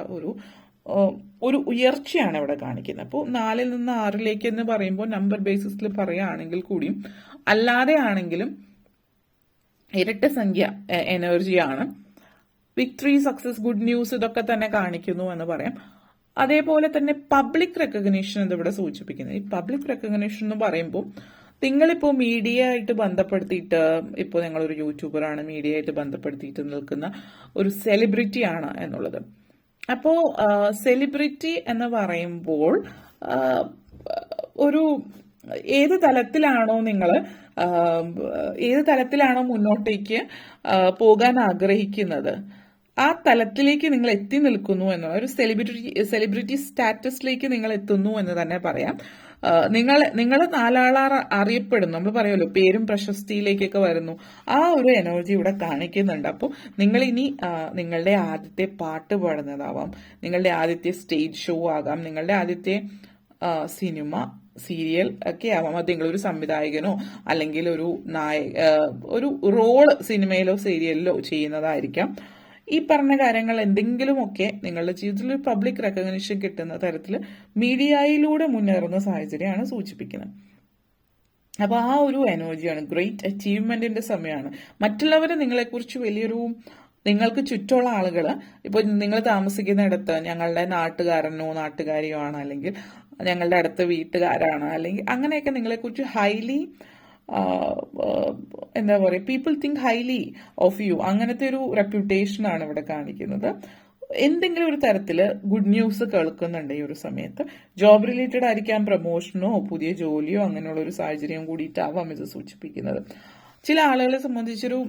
S1: ഒരു ഉയർച്ചയാണ് ഇവിടെ കാണിക്കുന്നത്. അപ്പോൾ 4 നിന്ന് 6 എന്ന് പറയുമ്പോൾ നമ്പർ ബേസിസിൽ പറയുകയാണെങ്കിൽ കൂടിയും അല്ലാതെ ആണെങ്കിലും ഇരട്ട സംഖ്യ എനർജിയാണ്. വിക്ടറി, സക്സസ്, ഗുഡ് ന്യൂസ് ഇതൊക്കെ തന്നെ കാണിക്കുന്നു എന്ന് പറയാം. അതേപോലെ തന്നെ പബ്ലിക് റെക്കഗ്നീഷൻ എന്നിവിടെ സൂചിപ്പിക്കുന്നത്. ഈ പബ്ലിക് റെക്കഗ്നീഷൻ എന്ന് പറയുമ്പോൾ നിങ്ങളിപ്പോൾ മീഡിയ ആയിട്ട് ബന്ധപ്പെടുത്തിയിട്ട്, ഇപ്പോൾ നിങ്ങളൊരു യൂട്യൂബറാണ്, മീഡിയ ആയിട്ട് ബന്ധപ്പെടുത്തിയിട്ട് നിൽക്കുന്ന ഒരു സെലിബ്രിറ്റി ആണ് എന്നുള്ളത്. അപ്പോൾ സെലിബ്രിറ്റി എന്ന് പറയുമ്പോൾ ഒരു ഏത് തലത്തിലാണോ മുന്നോട്ടേക്ക് പോകാൻ ആഗ്രഹിക്കുന്നത്, ആ തലത്തിലേക്ക് നിങ്ങൾ എത്തി നിൽക്കുന്നു എന്നുള്ള ഒരു സെലിബ്രിറ്റി സ്റ്റാറ്റസിലേക്ക് നിങ്ങൾ എത്തുന്നു എന്ന് തന്നെ പറയാം. നിങ്ങൾ നാലാളാർ അറിയപ്പെടുന്നു, നമ്മൾ പറയുമല്ലോ പേരും പ്രശസ്തിയിലേക്കൊക്കെ വരുന്നു, ആ ഒരു എനർജി ഇവിടെ കാണിക്കുന്നുണ്ട്. അപ്പോൾ നിങ്ങൾ ഇനി നിങ്ങളുടെ ആദ്യത്തെ പാട്ട് പാടുന്നതാവാം, നിങ്ങളുടെ ആദ്യത്തെ സ്റ്റേജ് ഷോ ആകാം, നിങ്ങളുടെ ആദ്യത്തെ സിനിമ, സീരിയൽ ഒക്കെ ആവാം. അത് നിങ്ങളൊരു സംവിധായകനോ അല്ലെങ്കിൽ ഒരു റോള് സിനിമയിലോ സീരിയലിലോ ചെയ്യുന്നതായിരിക്കാം. ഈ പറഞ്ഞ കാര്യങ്ങൾ എന്തെങ്കിലുമൊക്കെ നിങ്ങളുടെ ജീവിതത്തിൽ ഒരു പബ്ലിക് റെക്കഗ്നിഷൻ കിട്ടുന്ന തരത്തിൽ മീഡിയയിലൂടെ മുന്നേറുന്ന സാഹചര്യമാണ് സൂചിപ്പിക്കുന്നത്. അപ്പൊ ആ ഒരു എനർജിയാണ്, ഗ്രേറ്റ് അച്ചീവ്മെന്റിന്റെ സമയമാണ്. മറ്റുള്ളവർ നിങ്ങളെക്കുറിച്ച് നിങ്ങൾക്ക് ചുറ്റുമുള്ള ആളുകൾ, ഇപ്പൊ നിങ്ങൾ താമസിക്കുന്നിടത്ത് ഞങ്ങളുടെ നാട്ടുകാരനോ നാട്ടുകാരിയോ ആണ്, അല്ലെങ്കിൽ ഞങ്ങളുടെ അടുത്ത വീട്ടുകാരാണ്, അല്ലെങ്കിൽ അങ്ങനെയൊക്കെ നിങ്ങളെക്കുറിച്ച് ഹൈലി എന്താ പറയുക, people think highly of you, അങ്ങനത്തെ ഒരു റെപ്യൂട്ടേഷൻ ആണ് ഇവിടെ കാണിക്കുന്നത്. എന്തെങ്കിലും ഒരു തരത്തിൽ ഗുഡ് ന്യൂസ് കേൾക്കുന്നുണ്ട് ഈ ഒരു സമയത്ത്. ജോബ് റിലേറ്റഡ് ആയിരിക്കാം, പ്രൊമോഷനോ പുതിയ ജോലിയോ അങ്ങനെയുള്ള ഒരു സാഹചര്യം കൂടിയിട്ടാവാം ഇത് സൂചിപ്പിക്കുന്നത്. ചില ആളുകളെ സംബന്ധിച്ചൊരു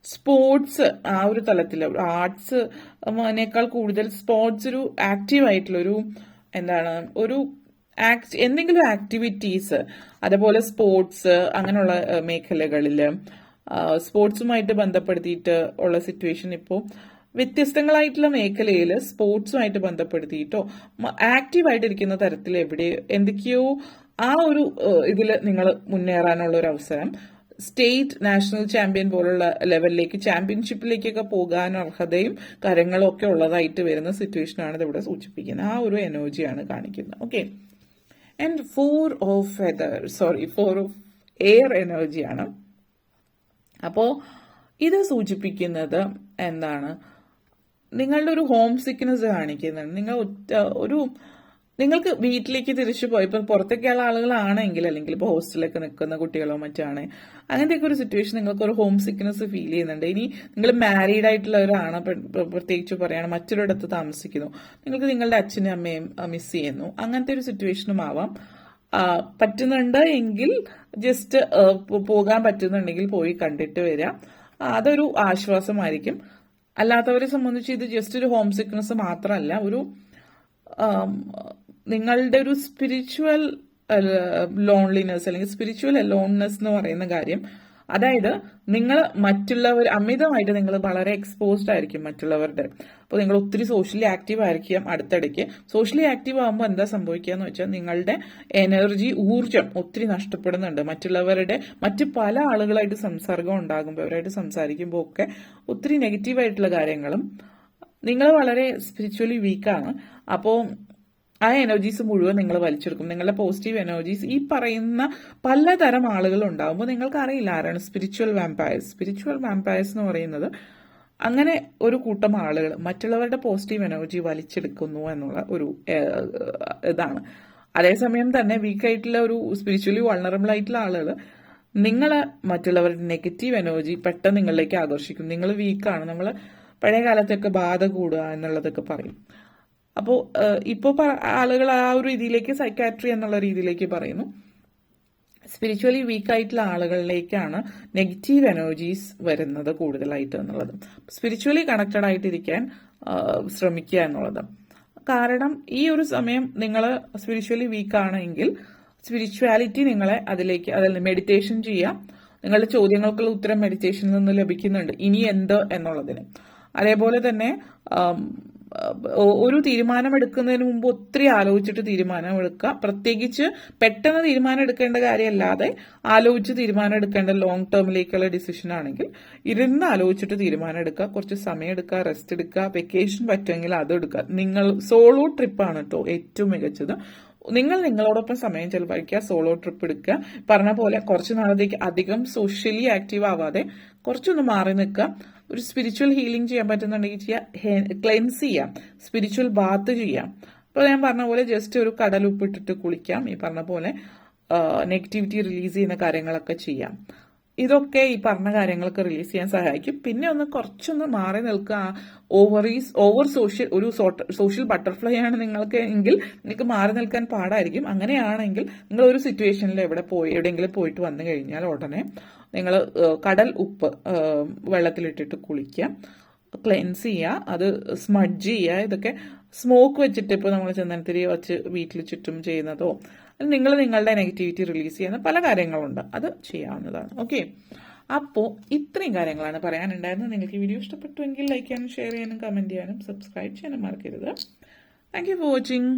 S1: സ്പോർട്സ്, ആ ഒരു തലത്തിൽ ആർട്സ് അതിനേക്കാൾ കൂടുതൽ സ്പോർട്സ്, ഒരു ആക്റ്റീവ് ആയിട്ടുള്ള എന്തെങ്കിലും ആക്ടിവിറ്റീസ്, അതുപോലെ സ്പോർട്സ് അങ്ങനെയുള്ള മേഖലകളിൽ സ്പോർട്സുമായിട്ട് ബന്ധപ്പെടുത്തിയിട്ട് ഉള്ള സിറ്റുവേഷൻ, ഇപ്പോൾ വ്യത്യസ്തങ്ങളായിട്ടുള്ള മേഖലയിൽ സ്പോർട്സുമായിട്ട് ബന്ധപ്പെടുത്തിയിട്ടോ ആക്റ്റീവായിട്ടിരിക്കുന്ന തരത്തിൽ എന്തൊക്കെയോ ആ ഒരു ഇതിൽ നിങ്ങൾ മുന്നേറാനുള്ള ഒരു അവസരം, സ്റ്റേറ്റ്, നാഷണൽ ചാമ്പ്യൻ പോലുള്ള ലെവലിലേക്ക്, ചാമ്പ്യൻഷിപ്പിലേക്കൊക്കെ പോകാൻ അർഹതയും കാര്യങ്ങളും ഒക്കെ ഉള്ളതായിട്ട് വരുന്ന സിറ്റുവേഷനാണ് ഇതിവിടെ സൂചിപ്പിക്കുന്നത്. ആ ഒരു എനർജിയാണ് കാണിക്കുന്നത്. ഓക്കെ, ആൻഡ് 4 ഓഫ് എയർ എനർജിയാണ്. അപ്പോൾ ഇത് സൂചിപ്പിക്കുന്നത് എന്താണ്, നിങ്ങളുടെ ഒരു ഹോം സിക്നെസ് കാണിക്കുന്നുണ്ട്. നിങ്ങൾക്ക് വീട്ടിലേക്ക് തിരിച്ചു പോയി, ഇപ്പം പുറത്തേക്കുള്ള ആളുകളാണെങ്കിൽ, അല്ലെങ്കിൽ ഇപ്പോൾ ഹോസ്റ്റലിലൊക്കെ നിൽക്കുന്ന കുട്ടികളോ മറ്റാണ്, അങ്ങനത്തെയൊക്കെ ഒരു സിറ്റുവേഷൻ നിങ്ങൾക്ക് ഒരു ഹോം സിക്നെസ് ഫീൽ ചെയ്യുന്നുണ്ട്. ഇനി നിങ്ങൾ മാരീഡ് ആയിട്ടുള്ളവരാണ്, പ്രത്യേകിച്ച് പറയുകയാണ്, മറ്റൊരിടത്ത് താമസിക്കുന്നു, നിങ്ങൾക്ക് നിങ്ങളുടെ അച്ഛനും അമ്മയും മിസ് ചെയ്യുന്നു, അങ്ങനത്തെ ഒരു സിറ്റുവേഷനും ആവാം. പറ്റുന്നുണ്ട് എങ്കിൽ ജസ്റ്റ് പോകാൻ പറ്റുന്നുണ്ടെങ്കിൽ പോയി കണ്ടിട്ട് വരാം, അതൊരു ആശ്വാസമായിരിക്കും. അല്ലാത്തവരെ സംബന്ധിച്ച് ഇത് ജസ്റ്റ് ഒരു ഹോം സിക്നെസ് മാത്രമല്ല, നിങ്ങളുടെ ഒരു സ്പിരിച്വൽ ലോൺലിനെസ് അല്ലെങ്കിൽ സ്പിരിച്വൽ അലോൺനെസ് എന്ന് പറയുന്ന കാര്യം, അതായത് നിങ്ങൾ അമിതമായിട്ട് നിങ്ങൾ വളരെ എക്സ്പോസ്ഡ് ആയിരിക്കും മറ്റുള്ളവരുടെ. അപ്പോൾ നിങ്ങൾ ഒത്തിരി സോഷ്യലി ആക്റ്റീവ് ആയിരിക്കും. അടുത്തിടയ്ക്ക് സോഷ്യലി ആക്റ്റീവ് ആകുമ്പോൾ എന്താ സംഭവിക്കുക എന്ന് വെച്ചാൽ, നിങ്ങളുടെ എനർജി, ഊർജം ഒത്തിരി നഷ്ടപ്പെടുന്നുണ്ട്. മറ്റു പല ആളുകളായിട്ട് സംസർഗം ഉണ്ടാകുമ്പോൾ, അവരായിട്ട് സംസാരിക്കുമ്പോൾ ഒക്കെ ഒത്തിരി നെഗറ്റീവായിട്ടുള്ള കാര്യങ്ങളും, നിങ്ങൾ വളരെ സ്പിരിച്വലി വീക്കാണ്. അപ്പോൾ ആ എനർജീസ് മുഴുവൻ നിങ്ങൾ വലിച്ചെടുക്കും. നിങ്ങളുടെ പോസിറ്റീവ് എനർജീസ് ഈ പറയുന്ന പലതരം ആളുകൾ ഉണ്ടാകുമ്പോൾ നിങ്ങൾക്ക് അറിയില്ല ആരാണ് സ്പിരിച്വൽ വാമ്പയർസ് എന്ന് പറയുന്നത്. അങ്ങനെ ഒരു കൂട്ടം ആളുകൾ മറ്റുള്ളവരുടെ പോസിറ്റീവ് എനർജി വലിച്ചെടുക്കുന്നു എന്നുള്ള ഒരു ഇതാണ്. അതേസമയം തന്നെ വീക്കായിട്ടുള്ള ഒരു സ്പിരിച്വലി വൾണറബിൾ ആയിട്ടുള്ള ആളുകൾ മറ്റുള്ളവരുടെ നെഗറ്റീവ് എനർജി പെട്ടെന്ന് നിങ്ങളിലേക്ക് ആകർഷിക്കും. നിങ്ങൾ വീക്കാണ്, നമ്മൾ പഴയ കാലത്തൊക്കെ ബാധ കൂടുക എന്നുള്ളതൊക്കെ പറയും. അപ്പോൾ ഇപ്പോൾ ആളുകൾ ആ ഒരു രീതിയിലേക്ക്, സൈക്കാട്രി എന്നുള്ള രീതിയിലേക്ക് പറയുന്നു. സ്പിരിച്വലി വീക്കായിട്ടുള്ള ആളുകളിലേക്കാണ് നെഗറ്റീവ് എനർജീസ് വരുന്നത് കൂടുതലായിട്ട് എന്നുള്ളത്. സ്പിരിച്വലി കണക്റ്റഡ് ആയിട്ടിരിക്കാൻ ശ്രമിക്കുക എന്നുള്ളത്. കാരണം ഈ ഒരു സമയം നിങ്ങൾ സ്പിരിച്വലി വീക്കാണെങ്കിൽ സ്പിരിച്വാലിറ്റി അതിൽ മെഡിറ്റേഷൻ ചെയ്യാം. നിങ്ങളുടെ ചോദ്യങ്ങൾക്കുള്ള ഉത്തരം മെഡിറ്റേഷനിൽ നിന്ന് ലഭിക്കുന്നുണ്ട്, ഇനി എന്ത് എന്നുള്ളതിന്. അതേപോലെ തന്നെ ഒരു തീരുമാനം എടുക്കുന്നതിന് മുമ്പ് ഒത്തിരി ആലോചിച്ചിട്ട് തീരുമാനം എടുക്കുക. പ്രത്യേകിച്ച് പെട്ടെന്ന് തീരുമാനം എടുക്കേണ്ട കാര്യമല്ലാതെ ആലോചിച്ച് തീരുമാനം എടുക്കേണ്ട ലോങ് ടേമിലേക്കുള്ള ഡിസിഷൻ ആണെങ്കിൽ ഇരുന്ന് ആലോചിച്ചിട്ട് തീരുമാനം എടുക്കുക. കുറച്ച് സമയം എടുക്കുക, റെസ്റ്റ് എടുക്കുക, വെക്കേഷൻ പറ്റുമെങ്കിൽ അത് എടുക്കുക. നിങ്ങൾ സോളോ ട്രിപ്പാണ് കേട്ടോ ഏറ്റവും മികച്ചത്. നിങ്ങൾ നിങ്ങളോടൊപ്പം സമയം ചെലവഴിക്കുക, സോളോ ട്രിപ്പ് എടുക്കുക. പറഞ്ഞ പോലെ കുറച്ച് നാളത്തേക്ക് അധികം സോഷ്യലി ആക്റ്റീവ് ആവാതെ കുറച്ചൊന്ന് മാറി നിൽക്കുക. ഒരു സ്പിരിച്വൽ ഹീലിംഗ് ചെയ്യാൻ പറ്റുന്നുണ്ടെങ്കിൽ ചെയ്യുക, ക്ലെൻസ് ചെയ്യാം, സ്പിരിച്വൽ ബാത്ത് ചെയ്യാം. ഇപ്പോൾ ഞാൻ പറഞ്ഞ പോലെ ജസ്റ്റ് ഒരു കടൽ ഉപ്പിട്ടിട്ട് കുളിക്കാം. ഈ പറഞ്ഞ പോലെ നെഗറ്റിവിറ്റി റിലീസ് ചെയ്യുന്ന കാര്യങ്ങളൊക്കെ ചെയ്യാം. ഇതൊക്കെ ഈ പറഞ്ഞ കാര്യങ്ങളൊക്കെ റിലീസ് ചെയ്യാൻ സഹായിക്കും. പിന്നെ കുറച്ചൊന്ന് മാറി നിൽക്കുക. ഓവർ സോഷ്യൽ ബട്ടർഫ്ലൈ ആണ് നിങ്ങൾക്ക് എങ്കിൽ നിങ്ങൾക്ക് മാറി നിൽക്കാൻ പാടായിരിക്കും. അങ്ങനെയാണെങ്കിൽ നിങ്ങൾ ഒരു സിറ്റുവേഷനിൽ എവിടെയെങ്കിലും പോയിട്ട് വന്നു കഴിഞ്ഞാൽ ഉടനെ നിങ്ങൾ കടൽ ഉപ്പ് വെള്ളത്തിലിട്ടിട്ട് കുളിക്കുക, ക്ലെൻസ് ചെയ്യുക, അത് സ്മഡ്ജ് ചെയ്യുക. ഇതൊക്കെ സ്മോക്ക് വെച്ചിട്ട് ഇപ്പോൾ നമ്മൾ ചന്ദനത്തിരി വെച്ച് വീട്ടിൽ ചുറ്റും ചെയ്യുന്നതോ നിങ്ങൾ നിങ്ങളുടെ നെഗറ്റിവിറ്റി റിലീസ് ചെയ്യുന്ന പല കാര്യങ്ങളുണ്ട്, അത് ചെയ്യാവുന്നതാണ്. ഓക്കെ, അപ്പോൾ ഇത്രയും കാര്യങ്ങളാണ് പറയാനുണ്ടായിരുന്നത്. നിങ്ങൾക്ക് ഈ വീഡിയോ ഇഷ്ടപ്പെട്ടുവെങ്കിൽ ലൈക്ക് ചെയ്യാനും ഷെയർ ചെയ്യാനും കമൻറ്റ് ചെയ്യാനും സബ്സ്ക്രൈബ് ചെയ്യാനും മറക്കരുത്. Thank you for watching.